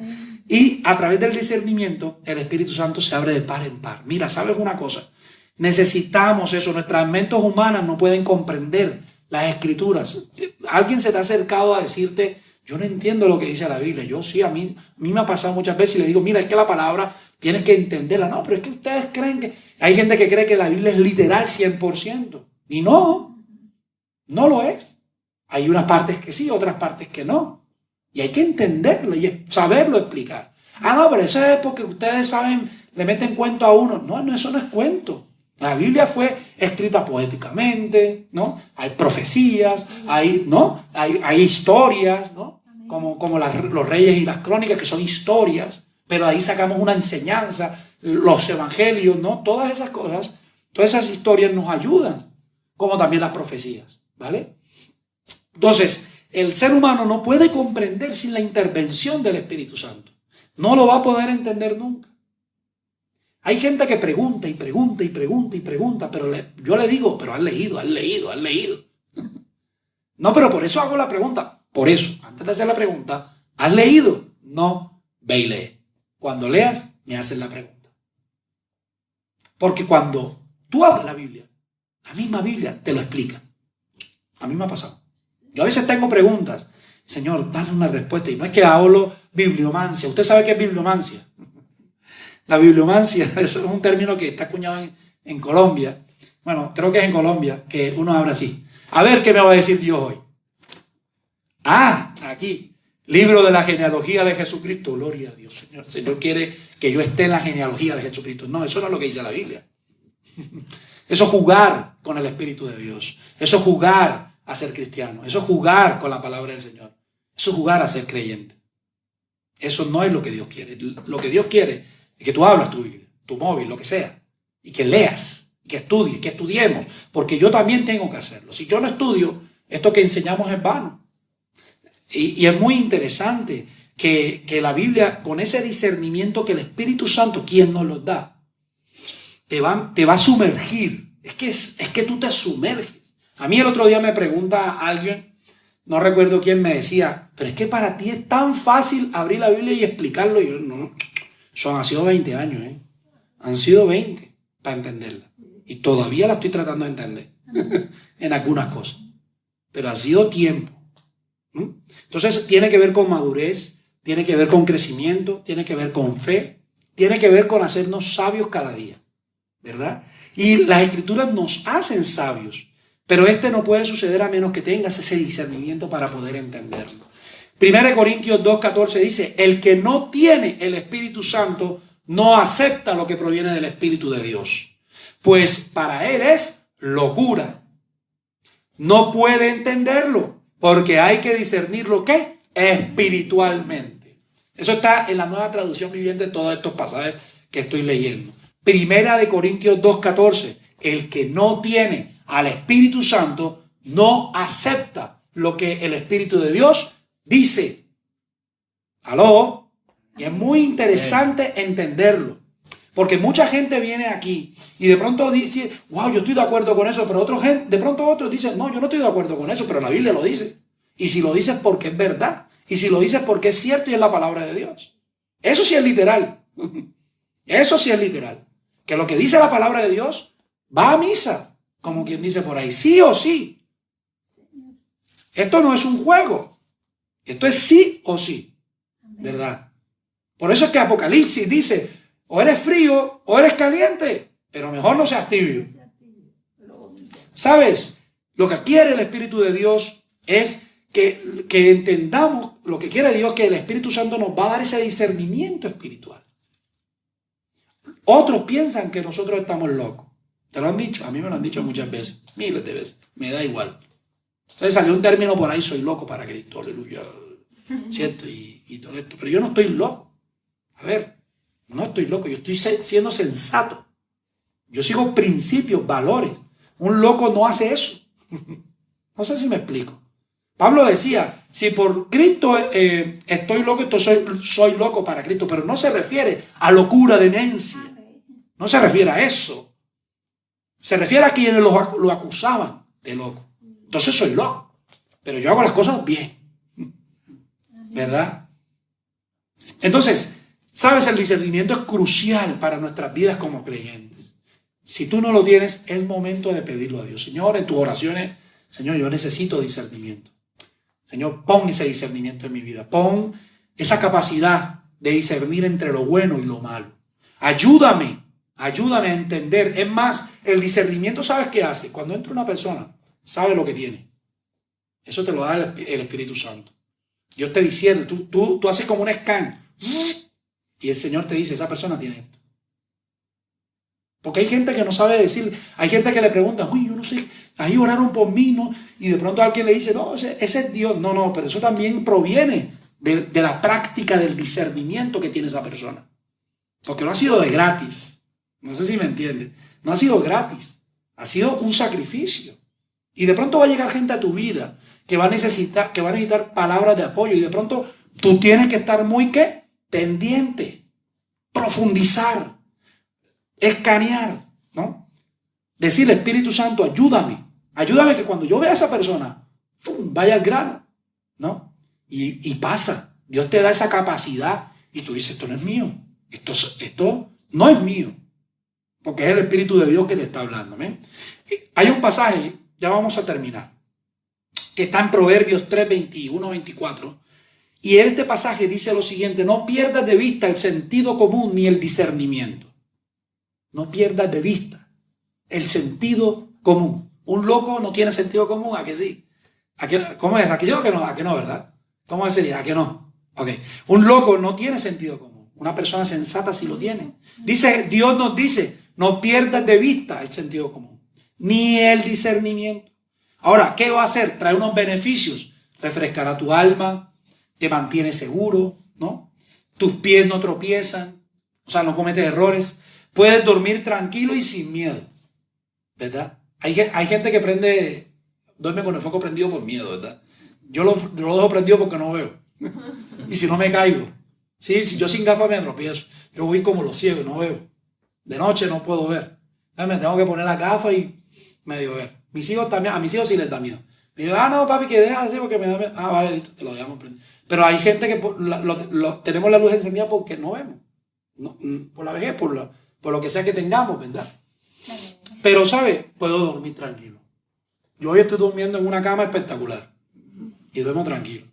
Y a través del discernimiento, el Espíritu Santo se abre de par en par. Mira, ¿sabes una cosa? Necesitamos eso. Nuestras mentes humanas no pueden comprender las Escrituras. Alguien se te ha acercado a decirte, yo no entiendo lo que dice la Biblia. Yo sí, a mí me ha pasado muchas veces y le digo, mira, es que la palabra tienes que entenderla. No, pero es que ustedes creen que... Hay gente que cree que la Biblia es literal 100%. Y no lo es. Hay unas partes que sí, otras partes que no. Y hay que entenderlo y saberlo explicar. Ah, no, pero eso es porque ustedes saben, le meten cuento a uno. No, no, eso no es cuento. La Biblia fue escrita poéticamente, ¿no? Hay profecías, ¿no? Hay historias, ¿no? Como los reyes y las crónicas, que son historias, pero de ahí sacamos una enseñanza, los evangelios, ¿no? Todas esas cosas, todas esas historias nos ayudan, como también las profecías, ¿vale? Entonces, el ser humano no puede comprender sin la intervención del Espíritu Santo. No lo va a poder entender nunca. Hay gente que pregunta y pregunta y pregunta y pregunta, pero yo le digo, pero has leído. No, pero por eso hago la pregunta. Por eso, antes de hacer la pregunta, ¿has leído? No, ve y lee. Cuando leas, me haces la pregunta. Porque cuando tú abres la misma Biblia te lo explica. A mí me ha pasado. Yo a veces tengo preguntas. Señor, dale una respuesta. Y no es que hablo bibliomancia. ¿Usted sabe qué es bibliomancia? La bibliomancia es un término que está acuñado en Colombia. Bueno, creo que es en Colombia, que uno habla así. A ver qué me va a decir Dios hoy. Ah, aquí. Libro de la genealogía de Jesucristo. Gloria a Dios, Señor. El Señor quiere que yo esté en la genealogía de Jesucristo. No, eso no es lo que dice la Biblia. Eso es jugar con el Espíritu de Dios. Eso es jugar a ser cristiano. Eso es jugar con la palabra del Señor. Eso es jugar a ser creyente. Eso no es lo que Dios quiere. Lo que Dios quiere es que tú hablas tu Biblia, tu móvil, lo que sea, y que leas, y que estudies, que estudiemos, porque yo también tengo que hacerlo. Si yo no estudio, esto que enseñamos es vano. Y es muy interesante que la Biblia, con ese discernimiento que el Espíritu Santo, quien nos lo da, te va a sumergir. Es que tú te sumerges. A mí el otro día me pregunta alguien, no recuerdo quién, me decía, pero es que para ti es tan fácil abrir la Biblia y explicarlo. Y yo, no, han sido 20 años, ¿eh? Han sido 20 para entenderla. Y todavía la estoy tratando de entender en algunas cosas. Pero ha sido tiempo. Entonces tiene que ver con madurez, tiene que ver con crecimiento, tiene que ver con fe, tiene que ver con hacernos sabios cada día, ¿verdad? Y las Escrituras nos hacen sabios, pero no puede suceder a menos que tengas ese discernimiento para poder entenderlo. 1 Corintios 2:14 dice, el que no tiene el Espíritu Santo no acepta lo que proviene del Espíritu de Dios, pues para él es locura. No puede entenderlo, porque hay que discernirlo, ¿qué? Espiritualmente. Eso está en la Nueva Traducción Viviente de todos estos pasajes que estoy leyendo. 1 Corintios 2:14, el que no tiene al Espíritu Santo no acepta lo que el Espíritu de Dios dice. ¿Aló? Y es muy interesante entenderlo. Porque mucha gente viene aquí y de pronto dice, wow, yo estoy de acuerdo con eso, pero de pronto otros dicen, no, yo no estoy de acuerdo con eso, pero la Biblia lo dice. Y si lo dice es porque es verdad. Y si lo dice es porque es cierto y es la palabra de Dios. Eso sí es literal. Eso sí es literal. Que lo que dice la palabra de Dios va a misa, como quien dice por ahí, sí o sí. Esto no es un juego. Esto es sí o sí. ¿Verdad? Por eso es que Apocalipsis dice, o eres frío o eres caliente, pero mejor no seas tibio. ¿Sabes? Lo que quiere el Espíritu de Dios es que entendamos lo que quiere Dios, que el Espíritu Santo nos va a dar ese discernimiento espiritual. Otros piensan que nosotros estamos locos. ¿Te lo han dicho? A mí me lo han dicho muchas veces, miles de veces. Me da igual. Entonces salió un término por ahí, soy loco para Cristo, aleluya. ¿Cierto? Y todo esto. Pero yo no estoy loco. A ver, no estoy loco, yo estoy siendo sensato. Yo sigo principios, valores. Un loco no hace eso. No sé si me explico. Pablo decía, si por Cristo estoy loco, entonces soy loco para Cristo, pero no se refiere a locura, demencia. No se refiere a eso. Se refiere a quienes lo acusaban de loco. Entonces soy loco, pero yo hago las cosas bien. ¿Verdad? Entonces, ¿sabes? El discernimiento es crucial para nuestras vidas como creyentes. Si tú no lo tienes, es momento de pedirlo a Dios. Señor, en tus oraciones, Señor, yo necesito discernimiento. Señor, pon ese discernimiento en mi vida. Pon esa capacidad de discernir entre lo bueno y lo malo. Ayúdame a entender. Es más, el discernimiento, ¿sabes qué hace? Cuando entra una persona, sabe lo que tiene. Eso te lo da el Espíritu Santo. Dios te discierne, tú haces como un scan y el Señor te dice, esa persona tiene esto. Porque hay gente que no sabe decir, hay gente que le pregunta, uy, yo no sé, ahí oraron por mí, ¿no? Y de pronto alguien le dice, no, ese es Dios. No, pero eso también proviene de la práctica del discernimiento que tiene esa persona. Porque no ha sido de gratis. No sé si me entiendes. No ha sido gratis. Ha sido un sacrificio. Y de pronto va a llegar gente a tu vida que va a necesitar palabras de apoyo. Y de pronto tú tienes que estar muy, ¿qué? Pendiente. Profundizar. Escanear, ¿no? Decirle, Espíritu Santo, ayúdame. Ayúdame que cuando yo vea a esa persona, ¡pum!, vaya al grano, ¿no? Y pasa. Dios te da esa capacidad y tú dices, esto no es mío. Esto no es mío. Porque es el Espíritu de Dios que te está hablando. ¿Ven? Hay un pasaje, ya vamos a terminar, que está en Proverbios 3, 21, 24. Y en este pasaje dice lo siguiente, no pierdas de vista el sentido común ni el discernimiento. No pierdas de vista el sentido común. Un loco no tiene sentido común, ¿a que sí? ¿Cómo es? ¿A que yo o que no? ¿A que no, verdad? ¿Cómo sería? ¿A que no? Ok. Un loco no tiene sentido común. Una persona sensata sí lo tiene. Dios nos dice, no pierdas de vista el sentido común, ni el discernimiento. Ahora, ¿qué va a hacer? Trae unos beneficios. Refrescará tu alma, te mantiene seguro, ¿no? Tus pies no tropiezan, o sea, no cometes errores. Puedes dormir tranquilo y sin miedo, ¿verdad? Hay gente que duerme con el foco prendido por miedo, ¿verdad? Yo lo dejo prendido porque no veo. Y si no me caigo. Sí, si yo sin gafas me tropiezo. Yo voy como los ciegos, no veo. De noche no puedo ver. Entonces me tengo que poner la gafa y medio ver. Mis hijos también, a mis hijos sí les da miedo. Me digo, no, papi, que dejas así porque me da miedo. Vale, listo, te lo dejamos prendido. Pero hay gente que tenemos la luz encendida porque no vemos. No, por la vejez, por lo que sea que tengamos, ¿verdad? Pero, ¿sabes? Puedo dormir tranquilo. Yo hoy estoy durmiendo en una cama espectacular y duermo tranquilo.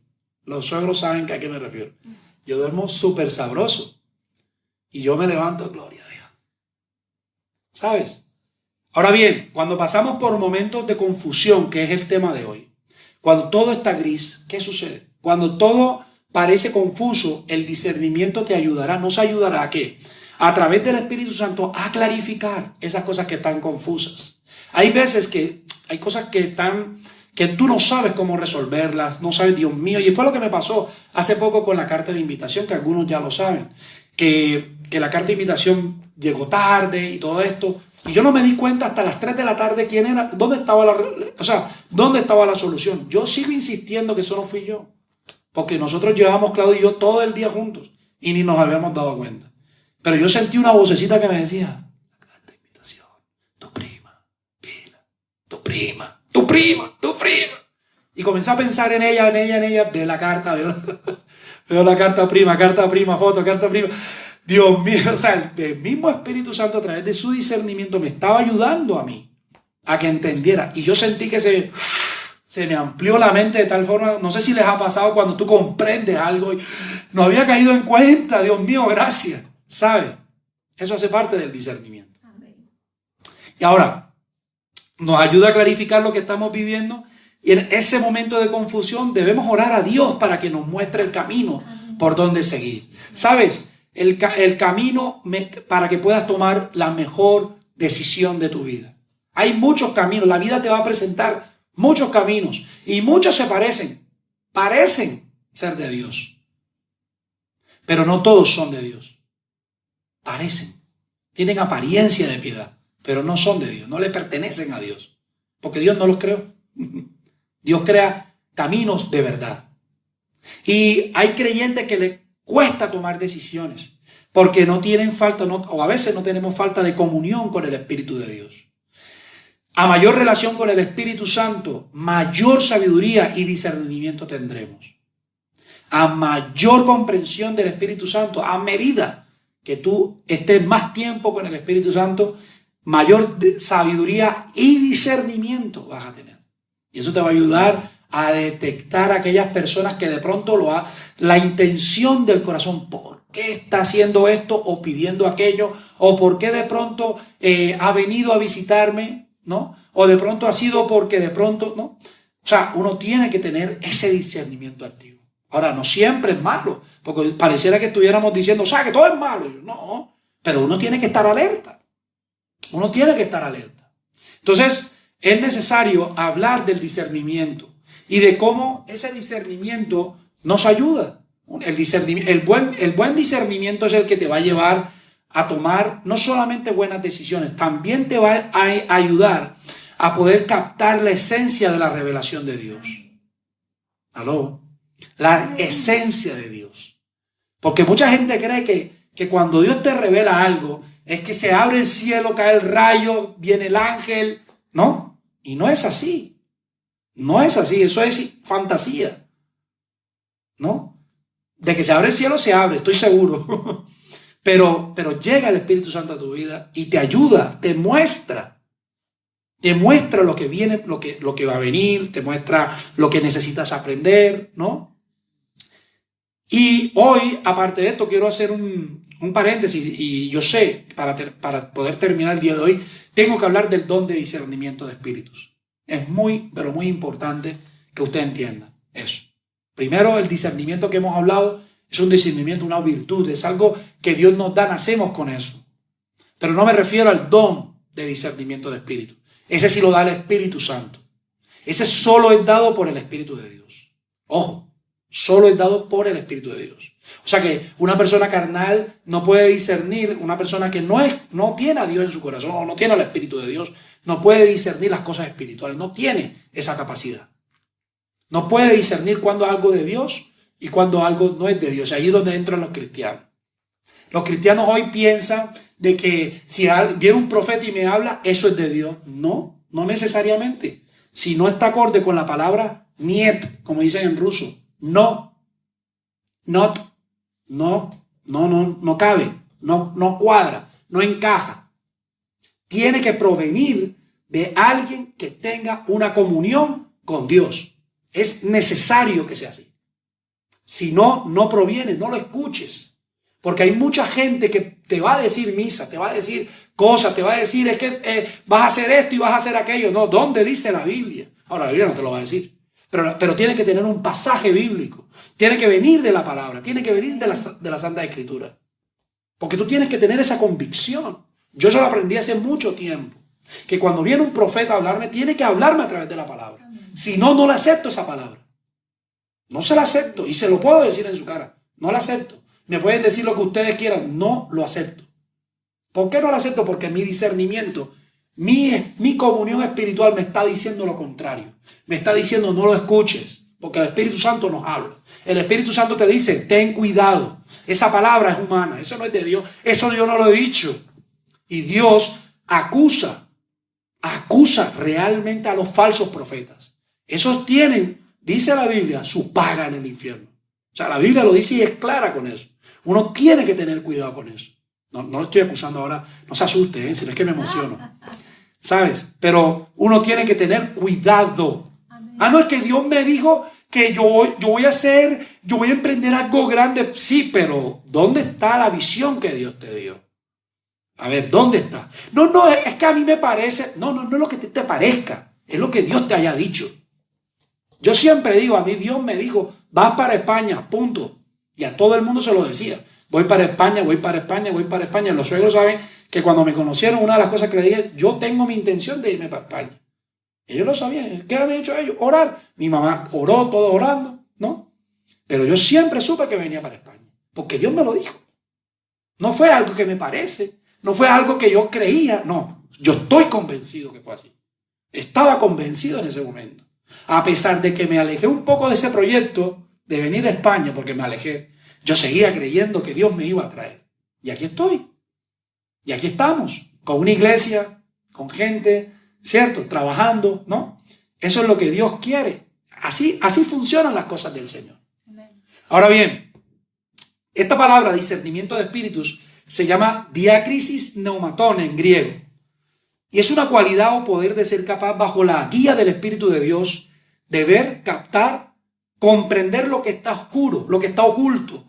Los suegros saben a qué me refiero. Yo duermo súper sabroso y yo me levanto, gloria a Dios. ¿Sabes? Ahora bien, cuando pasamos por momentos de confusión, que es el tema de hoy, cuando todo está gris, ¿qué sucede? Cuando todo parece confuso, el discernimiento te ayudará. ¿Nos ayudará a qué? A través del Espíritu Santo a clarificar esas cosas que están confusas. Hay veces que hay cosas que tú no sabes cómo resolverlas, no sabes, Dios mío, y fue lo que me pasó hace poco con la carta de invitación, que algunos ya lo saben, que la carta de invitación llegó tarde y todo esto, y yo no me di cuenta hasta las 3 de la tarde quién era, dónde estaba la solución. Yo sigo insistiendo que eso no fui yo, porque nosotros llevamos, Claudio y yo, todo el día juntos, y ni nos habíamos dado cuenta. Pero yo sentí una vocecita que me decía, la carta de invitación, tu prima, pila, tu prima. Y comencé a pensar en ella, veo la carta, veo la carta prima, foto, carta prima. Dios mío, o sea, el mismo Espíritu Santo a través de su discernimiento me estaba ayudando a mí a que entendiera. Y yo sentí que se me amplió la mente de tal forma, no sé si les ha pasado cuando tú comprendes algo y no había caído en cuenta, Dios mío, gracias, ¿sabes? Eso hace parte del discernimiento. Amén. Y ahora, nos ayuda a clarificar lo que estamos viviendo y en ese momento de confusión debemos orar a Dios para que nos muestre el camino por donde seguir. ¿Sabes? El camino para que puedas tomar la mejor decisión de tu vida. Hay muchos caminos, la vida te va a presentar muchos caminos y muchos se parecen ser de Dios. Pero no todos son de Dios. Tienen apariencia de piedad, pero no son de Dios, no le pertenecen a Dios, porque Dios no los creó. Dios crea caminos de verdad. Y hay creyentes que les cuesta tomar decisiones, porque no tienen falta, o a veces no tenemos falta de comunión con el Espíritu de Dios. A mayor relación con el Espíritu Santo, mayor sabiduría y discernimiento tendremos. A mayor comprensión del Espíritu Santo, a medida que tú estés más tiempo con el Espíritu Santo, mayor sabiduría y discernimiento vas a tener. Y eso te va a ayudar a detectar a aquellas personas que de pronto la intención del corazón, ¿por qué está haciendo esto o pidiendo aquello? ¿O por qué de pronto ha venido a visitarme? ¿No? O de pronto ha sido porque de pronto, ¿no? O sea, uno tiene que tener ese discernimiento activo. Ahora, no siempre es malo, porque pareciera que estuviéramos diciendo, o sea, que todo es malo. No, pero uno tiene que estar alerta. Uno tiene que estar alerta. Entonces, es necesario hablar del discernimiento y de cómo ese discernimiento nos ayuda. El buen discernimiento es el que te va a llevar a tomar no solamente buenas decisiones, también te va a ayudar a poder captar la esencia de la revelación de Dios. ¿Aló? La esencia de Dios. Porque mucha gente cree que cuando Dios te revela algo, es que se abre el cielo, cae el rayo, viene el ángel, ¿no? Y no es así. No es así, eso es fantasía, ¿no? De que se abre el cielo, se abre, estoy seguro. Pero llega el Espíritu Santo a tu vida y te ayuda, te muestra lo que viene, lo que va a venir, te muestra lo que necesitas aprender, ¿no? Y hoy, aparte de esto, quiero hacer un paréntesis, y yo sé, para poder terminar el día de hoy, tengo que hablar del don de discernimiento de espíritus. Es muy, pero muy importante que usted entienda eso. Primero, el discernimiento que hemos hablado es un discernimiento, una virtud, es algo que Dios nos da, nacemos con eso. Pero no me refiero al don de discernimiento de espíritus. Ese sí lo da el Espíritu Santo. Ese solo es dado por el Espíritu de Dios. Ojo, solo es dado por el Espíritu de Dios. O sea que una persona carnal no puede discernir, una persona que no tiene a Dios en su corazón, no tiene al Espíritu de Dios, no puede discernir las cosas espirituales, no tiene esa capacidad. No puede discernir cuándo algo de Dios y cuándo algo no es de Dios. Ahí es donde entran los cristianos. Los cristianos hoy piensan de que si viene un profeta y me habla, eso es de Dios. No, no necesariamente. Si no está acorde con la palabra niet, como dicen en ruso, no, not, no cabe, no cuadra, no encaja. Tiene que provenir de alguien que tenga una comunión con Dios. Es necesario que sea así. Si no, no proviene, no lo escuches. Porque hay mucha gente que te va a decir misa, te va a decir cosas, te va a decir es que vas a hacer esto y vas a hacer aquello. No, ¿dónde dice la Biblia? Ahora, la Biblia no te lo va a decir. Pero tiene que tener un pasaje bíblico. Tiene que venir de la palabra, tiene que venir de la Santa Escritura. Porque tú tienes que tener esa convicción. Yo eso lo aprendí hace mucho tiempo. Que cuando viene un profeta a hablarme, tiene que hablarme a través de la palabra. Si no, no le acepto esa palabra. No se la acepto y se lo puedo decir en su cara. No la acepto. Me pueden decir lo que ustedes quieran. No lo acepto. ¿Por qué no lo acepto? Porque mi discernimiento, mi comunión espiritual me está diciendo lo contrario. Me está diciendo no lo escuches. Porque el Espíritu Santo nos habla. El Espíritu Santo te dice, ten cuidado. Esa palabra es humana. Eso no es de Dios. Eso yo no lo he dicho. Y Dios acusa realmente a los falsos profetas. Esos tienen, dice la Biblia, su paga en el infierno. O sea, la Biblia lo dice y es clara con eso. Uno tiene que tener cuidado con eso. No lo estoy acusando ahora, no se asuste, si no es que me emociono. ¿Sabes? Pero uno tiene que tener cuidado. Ah, no, es que Dios me dijo que yo voy a emprender algo grande. Sí, pero ¿dónde está la visión que Dios te dio? A ver, ¿dónde está? No, es que a mí me parece. No es lo que te parezca. Es lo que Dios te haya dicho. Yo siempre digo, a mí Dios me dijo, vas para España, punto. Y a todo el mundo se lo decía. Voy para España, voy para España, voy para España. Los suegros saben que cuando me conocieron, una de las cosas que le dije, yo tengo mi intención de irme para España. Ellos lo sabían. ¿Qué han hecho ellos? Orar. Mi mamá oró, todo orando, ¿no? Pero yo siempre supe que venía para España. Porque Dios me lo dijo. No fue algo que me parece. No fue algo que yo creía. No, yo estoy convencido que fue así. Estaba convencido en ese momento. A pesar de que me alejé un poco de ese proyecto de venir a España, porque me alejé, yo seguía creyendo que Dios me iba a traer. Y aquí estoy. Y aquí estamos, con una iglesia, con gente, ¿cierto? Trabajando, ¿no? Eso es lo que Dios quiere. Así funcionan las cosas del Señor. Ahora bien, esta palabra, discernimiento de espíritus, se llama diakrisis pneumaton en griego. Y es una cualidad o poder de ser capaz, bajo la guía del Espíritu de Dios, de ver, captar, comprender lo que está oscuro, lo que está oculto,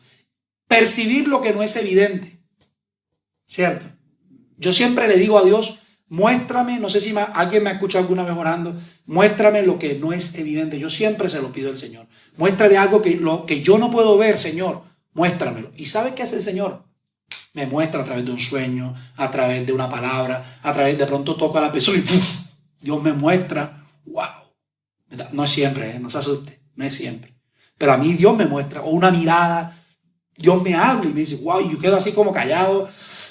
percibir lo que no es evidente. ¿Cierto? Yo siempre le digo a Dios, muéstrame, no sé si alguien me ha escuchado alguna vez orando, muéstrame lo que no es evidente. Yo siempre se lo pido al Señor. Muéstrame algo lo que yo no puedo ver, Señor, muéstramelo. ¿Y sabe qué hace el Señor? Me muestra a través de un sueño, a través de una palabra, a través de pronto toco a la persona y ¡puf! Dios me muestra, wow. No es siempre, no se asuste, no es siempre. Pero a mí Dios me muestra, o una mirada, Dios me habla y me dice, wow, y yo quedo así como callado.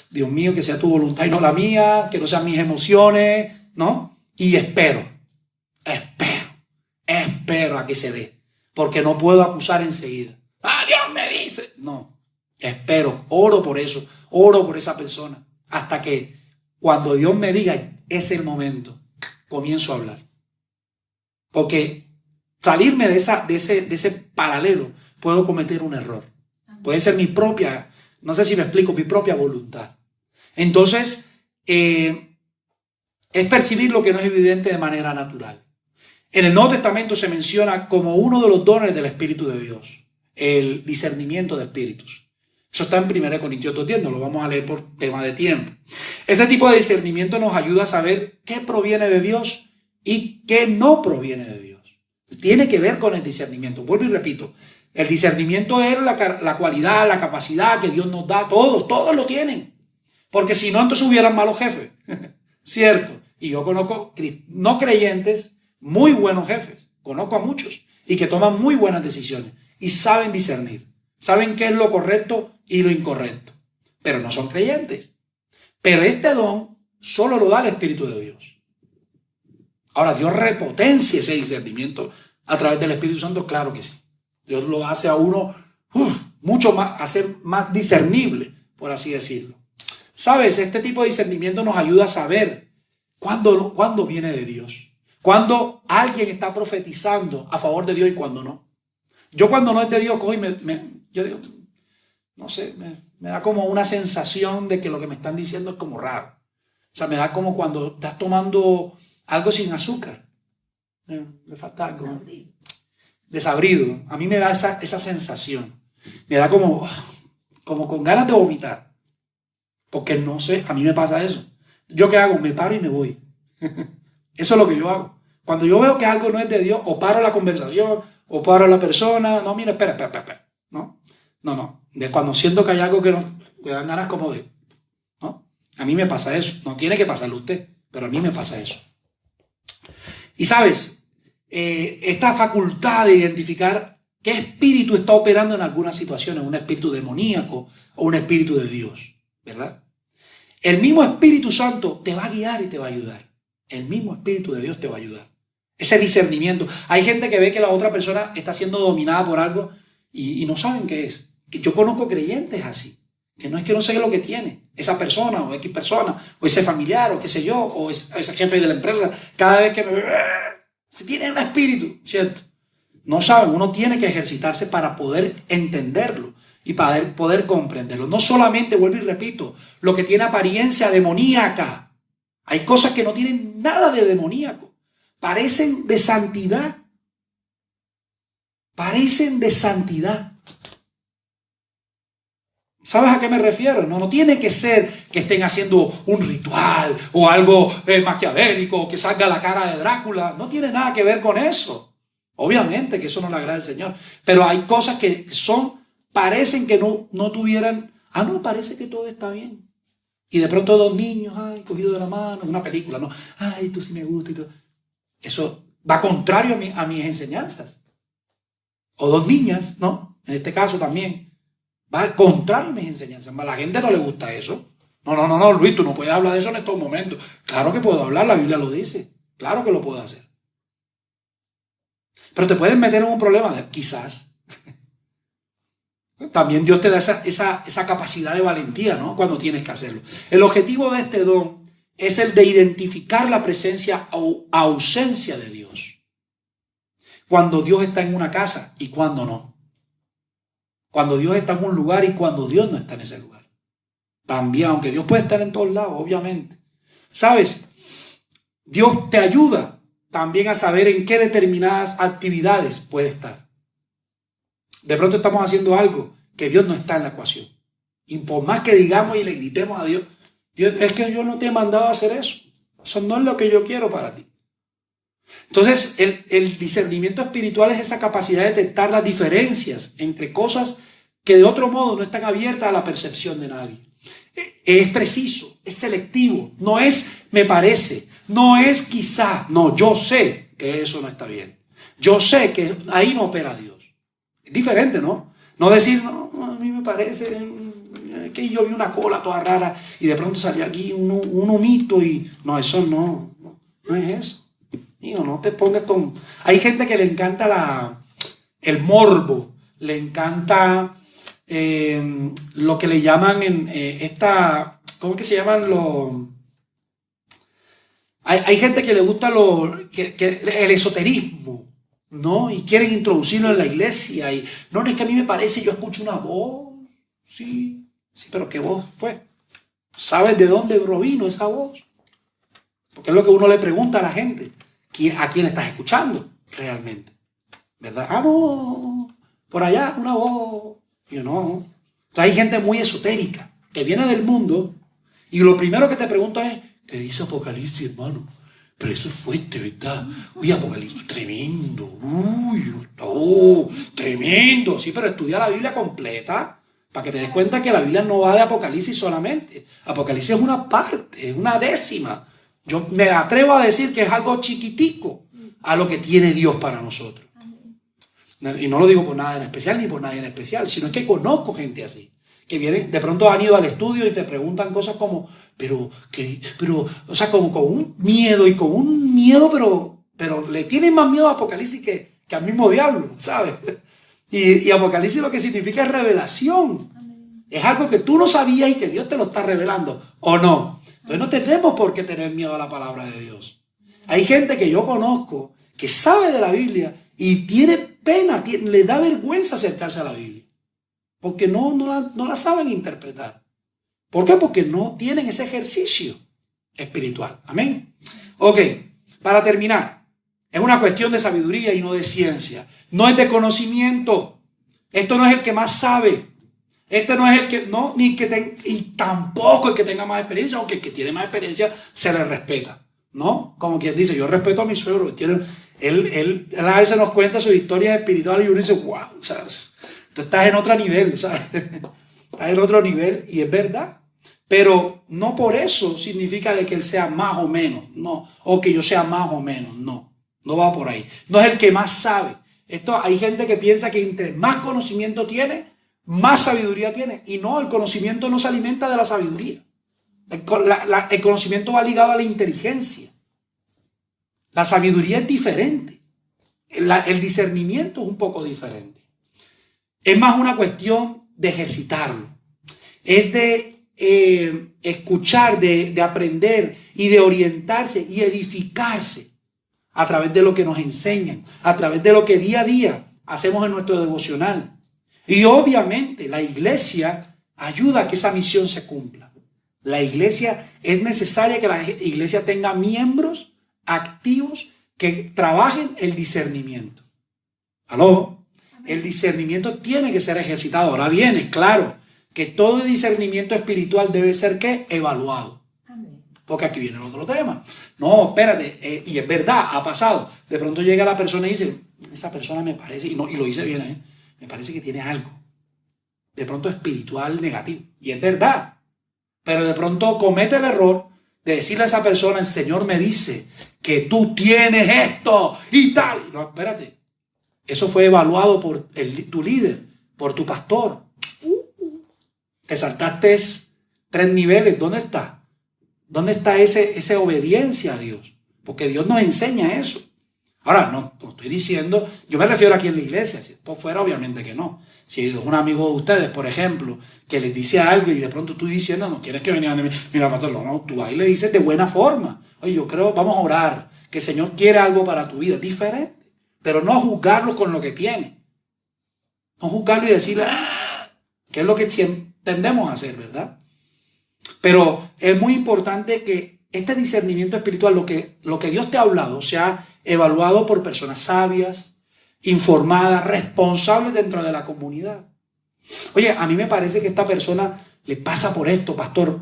Dios mío, que sea tu voluntad y no la mía, que no sean mis emociones, ¿no? Y espero a que se dé, porque no puedo acusar enseguida. Dios me dice, no, espero, oro por eso, oro por esa persona, hasta que cuando Dios me diga, es el momento, comienzo a hablar. Porque salirme de ese paralelo, puedo cometer un error. Puede ser mi propia, no sé si me explico, mi propia voluntad. Entonces, es percibir lo que no es evidente de manera natural. En el Nuevo Testamento se menciona como uno de los dones del Espíritu de Dios, el discernimiento de espíritus. Eso está en 1 Corintios 2:10, lo vamos a leer por tema de tiempo. Este tipo de discernimiento nos ayuda a saber qué proviene de Dios y qué no proviene de Dios. Tiene que ver con el discernimiento. Vuelvo y repito, el discernimiento es la cualidad, la capacidad que Dios nos da. Todos lo tienen. Porque si no, entonces hubieran malos jefes. ¿Cierto? Y yo conozco no creyentes, muy buenos jefes. Conozco a muchos y que toman muy buenas decisiones y saben discernir. Saben qué es lo correcto y lo incorrecto. Pero no son creyentes. Pero este don solo lo da el Espíritu de Dios. Ahora, Dios repotencia ese discernimiento a través del Espíritu Santo, claro que sí. Dios lo hace a uno mucho más, hacer más discernible, por así decirlo. ¿Sabes? Este tipo de discernimiento nos ayuda a saber cuándo viene de Dios. Cuando alguien está profetizando a favor de Dios y cuando no. Yo cuando no es de Dios, yo digo, no sé, me da como una sensación de que lo que me están diciendo es como raro. O sea, me da como cuando estás tomando algo sin azúcar. Me falta algo. Desabrido. A mí me da esa sensación. Me da como con ganas de vomitar. Porque no sé, a mí me pasa eso. ¿Yo qué hago? Me paro y me voy. Eso es lo que yo hago. Cuando yo veo que algo no es de Dios, o paro la conversación, o paro a la persona. No, mira, espera. No. De cuando siento que hay algo que me dan ganas como de... ¿no? A mí me pasa eso. No tiene que pasarle a usted, pero a mí me pasa eso. Y sabes, esta facultad de identificar qué espíritu está operando en algunas situaciones, un espíritu demoníaco o un espíritu de Dios, ¿verdad? El mismo Espíritu Santo te va a guiar y te va a ayudar. El mismo Espíritu de Dios te va a ayudar. Ese discernimiento. Hay gente que ve que la otra persona está siendo dominada por algo y no saben qué es. Yo conozco creyentes así, que no es que no sé lo que tiene esa persona o X persona, o ese familiar, o qué sé yo, o ese jefe de la empresa. Cada vez que me ve, se tiene un espíritu, ¿cierto? No saben, uno tiene que ejercitarse para poder entenderlo y para poder comprenderlo. No solamente, vuelvo y repito, lo que tiene apariencia demoníaca. Hay cosas que no tienen nada de demoníaco. Parecen de santidad. Parecen de santidad. ¿Sabes a qué me refiero? No tiene que ser que estén haciendo un ritual o algo maquiavélico o que salga la cara de Drácula. No tiene nada que ver con eso. Obviamente que eso no le agrada al Señor. Pero hay cosas que parecen que no tuvieran... no, parece que todo está bien. Y de pronto dos niños, cogido de la mano, una película, ¿no? Tú sí me gusta y todo. Eso va contrario a mis enseñanzas. O dos niñas, ¿no? En este caso también. Va contrario a mis enseñanzas. A la gente no le gusta eso. No, Luis, tú no puedes hablar de eso en estos momentos. Claro que puedo hablar, la Biblia lo dice. Claro que lo puedo hacer. Pero te puedes meter en un problema, quizás. También Dios te da esa capacidad de valentía, ¿no? Cuando tienes que hacerlo. El objetivo de este don es el de identificar la presencia o ausencia de Dios. Cuando Dios está en una casa y cuando no. Cuando Dios está en un lugar y cuando Dios no está en ese lugar. También, aunque Dios puede estar en todos lados, obviamente. ¿Sabes? Dios te ayuda también a saber en qué determinadas actividades puede estar. De pronto estamos haciendo algo que Dios no está en la ecuación. Y por más que digamos y le gritemos a Dios, Dios, es que yo no te he mandado a hacer eso. Eso no es lo que yo quiero para ti. Entonces, el discernimiento espiritual es esa capacidad de detectar las diferencias entre cosas que de otro modo no están abiertas a la percepción de nadie. Es preciso, es selectivo, no es me parece, no es quizá, no, yo sé que eso no está bien. Yo sé que ahí no opera Dios. Es diferente, ¿no? No decir, no, a mí me parece que yo vi una cola toda rara y de pronto salió aquí un humito y no, eso no es eso. Hijo, no te pongas con... Hay gente que le encanta el morbo, le encanta lo que le llaman ¿cómo que se llaman los...? Hay gente que le gusta el esoterismo, ¿no? Y quieren introducirlo en la iglesia. Y no es que a mí me parece, yo escucho una voz. Sí, pero ¿qué voz fue? ¿Sabes de dónde provino esa voz? Porque es lo que uno le pregunta a la gente. ¿A quién estás escuchando realmente? ¿Verdad? Ah, no, por allá una voz. Yo no. Entonces hay gente muy esotérica que viene del mundo y lo primero que te pregunta es, ¿qué dice Apocalipsis, hermano? Pero eso es fuerte, ¿verdad? Uy, Apocalipsis, tremendo. Uy, tremendo. Sí, pero estudia la Biblia completa para que te des cuenta que la Biblia no va de Apocalipsis solamente. Apocalipsis es una parte, es una décima. Yo me atrevo a decir que es algo chiquitico a lo que tiene Dios para nosotros. Y no lo digo por nada en especial ni por nadie en especial, sino es que conozco gente así, que vienen, de pronto han ido al estudio y te preguntan cosas como, o sea, como con un miedo pero le tienen más miedo a Apocalipsis que al mismo diablo, ¿sabes? Y Apocalipsis lo que significa es revelación. Es algo que tú no sabías y que Dios te lo está revelando, ¿o no? Entonces no tenemos por qué tener miedo a la palabra de Dios. Hay gente que yo conozco que sabe de la Biblia y tiene pena, le da vergüenza acercarse a la Biblia. Porque no la saben interpretar. ¿Por qué? Porque no tienen ese ejercicio espiritual. Amén. Ok, para terminar, es una cuestión de sabiduría y no de ciencia. No es de conocimiento. Esto no es el que más sabe. Este no es el que, no, ni que y tampoco el que tenga más experiencia, aunque el que tiene más experiencia se le respeta, ¿no? Como quien dice, yo respeto a mi suegro, él a veces nos cuenta sus historias espirituales y uno dice, wow, ¿sabes? Tú estás en otro nivel, ¿sabes? Estás en otro nivel y es verdad. Pero no por eso significa de que él sea más o menos, no, o que yo sea más o menos, no va por ahí. No es el que más sabe. Hay gente que piensa que entre más conocimiento tiene, más sabiduría tiene. Y no, el conocimiento no se alimenta de la sabiduría. El conocimiento va ligado a la inteligencia. La sabiduría es diferente. El discernimiento es un poco diferente. Es más una cuestión de ejercitarlo. Es de escuchar, de aprender y de orientarse y edificarse a través de lo que nos enseñan, a través de lo que día a día hacemos en nuestro devocional. Y obviamente la iglesia ayuda a que esa misión se cumpla. La iglesia, es necesaria que la iglesia tenga miembros activos que trabajen el discernimiento. ¿Aló? El discernimiento tiene que ser ejercitado. Ahora bien, es claro que todo discernimiento espiritual debe ser ¿qué? Evaluado. Porque aquí viene el otro tema. No, espérate, y es verdad, ha pasado. De pronto llega la persona y dice, esa persona me parece, y lo dice bien, me parece que tiene algo. De pronto espiritual negativo. Y es verdad. Pero de pronto comete el error de decirle a esa persona, el Señor me dice que tú tienes esto y tal. No, espérate. Eso fue evaluado por tu líder, por tu pastor. Te saltaste 3 niveles. ¿Dónde está? ¿Dónde está esa obediencia a Dios? Porque Dios nos enseña eso. Ahora, no estoy diciendo, yo me refiero aquí en la iglesia, si por fuera obviamente que no. Si es un amigo de ustedes, por ejemplo, que les dice algo y de pronto tú diciendo, no quieres que vengan de mí, mira pastor, no, tú ahí le dices de buena forma. Oye, yo creo, vamos a orar, que el Señor quiere algo para tu vida, diferente. Pero no juzgarlo con lo que tiene. No juzgarlo y decirle, que es lo que tendemos a hacer, ¿verdad? Pero es muy importante que este discernimiento espiritual, lo que Dios te ha hablado, sea evaluado por personas sabias, informadas, responsables dentro de la comunidad. Oye, a mí me parece que esta persona le pasa por esto, pastor.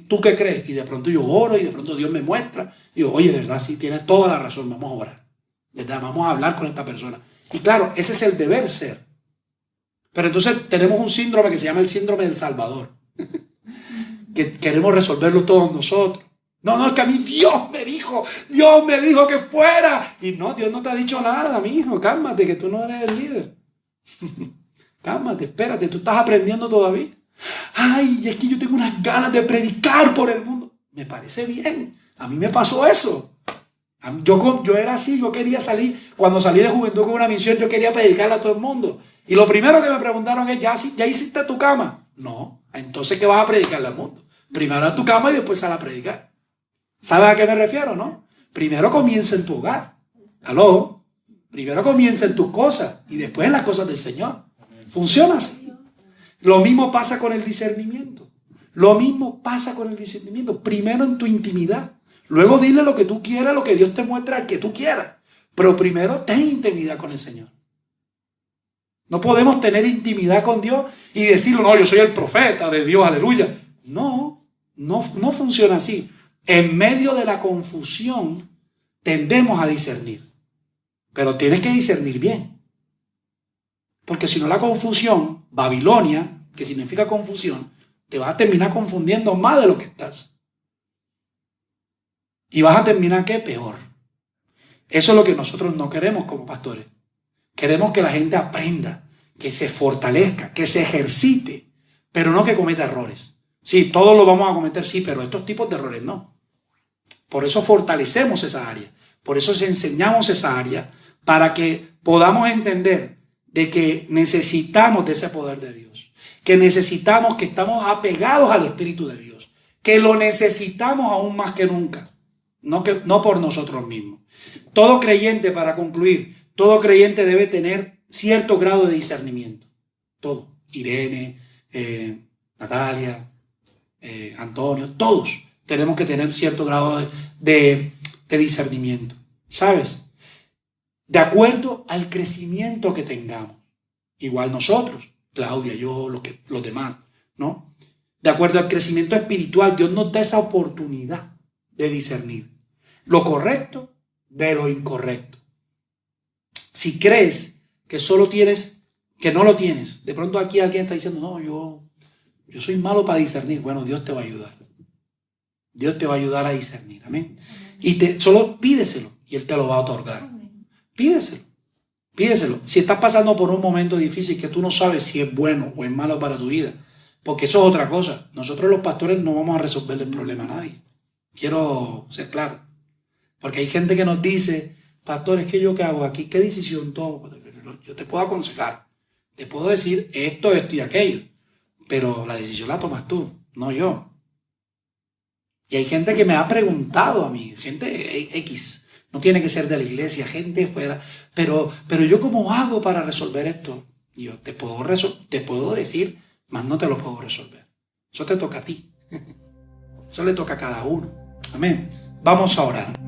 ¿Tú qué crees? Y de pronto yo oro y de pronto Dios me muestra. Digo, oye, de verdad, sí, tienes toda la razón, vamos a orar. De verdad, vamos a hablar con esta persona. Y claro, ese es el deber ser. Pero entonces tenemos un síndrome que se llama el síndrome del Salvador. Que queremos resolverlo todos nosotros. No, es que a mí Dios me dijo que fuera. Y no, Dios no te ha dicho nada, mi hijo. Cálmate, que tú no eres el líder. Cálmate, espérate, tú estás aprendiendo todavía. Ay, es que yo tengo unas ganas de predicar por el mundo. Me parece bien. A mí me pasó eso. Yo era así, yo quería salir. Cuando salí de juventud con una misión, yo quería predicarle a todo el mundo. Y lo primero que me preguntaron es, ¿ya hiciste tu cama? No. Entonces, ¿qué vas a predicarle al mundo? Primero a tu cama y después sal a predicar. ¿Sabes a qué me refiero, no? Primero comienza en tu hogar. ¿Aló? Primero comienza en tus cosas y después en las cosas del Señor. Funciona así. Lo mismo pasa con el discernimiento. Lo mismo pasa con el discernimiento. Primero en tu intimidad. Luego dile lo que tú quieras, lo que Dios te muestra que tú quieras. Pero primero ten intimidad con el Señor. No podemos tener intimidad con Dios y decirlo, no, yo soy el profeta de Dios, aleluya. No funciona así. En medio de la confusión tendemos a discernir. Pero tienes que discernir bien. Porque si no, la confusión, Babilonia, que significa confusión, te vas a terminar confundiendo más de lo que estás. Y vas a terminar, ¿qué? Peor. Eso es lo que nosotros no queremos como pastores. Queremos que la gente aprenda, que se fortalezca, que se ejercite, pero no que cometa errores. Sí, todos lo vamos a cometer, sí, pero estos tipos de errores no. Por eso fortalecemos esa área. Por eso enseñamos esa área, para que podamos entender de que necesitamos de ese poder de Dios, que necesitamos, que estamos apegados al Espíritu de Dios, que lo necesitamos aún más que nunca, no por nosotros mismos. Todo creyente, para concluir, todo creyente debe tener cierto grado de discernimiento. Todo. Irene, Natalia, Antonio, todos tenemos que tener cierto grado de discernimiento. ¿Sabes? De acuerdo al crecimiento que tengamos. Igual nosotros, Claudia, yo, los demás, ¿no? De acuerdo al crecimiento espiritual, Dios nos da esa oportunidad de discernir lo correcto de lo incorrecto. Si crees que solo tienes, que no lo tienes, de pronto aquí alguien está diciendo, no, yo soy malo para discernir. Bueno, Dios te va a ayudar. Dios te va a ayudar a discernir. Amén. Y solo pídeselo y Él te lo va a otorgar. Pídeselo. Si estás pasando por un momento difícil que tú no sabes si es bueno o es malo para tu vida, porque eso es otra cosa. Nosotros los pastores no vamos a resolverle el problema a nadie. Quiero ser claro. Porque hay gente que nos dice, pastor, es que yo qué hago aquí, qué decisión tomo. Yo te puedo aconsejar, te puedo decir esto y aquello, pero la decisión la tomas tú, no yo. Y hay gente que me ha preguntado a mí, gente X, no tiene que ser de la iglesia, gente fuera, pero yo ¿cómo hago para resolver esto? Y yo te puedo decir, mas no te lo puedo resolver. Eso te toca a ti. Eso le toca a cada uno. Amén. Vamos a orar.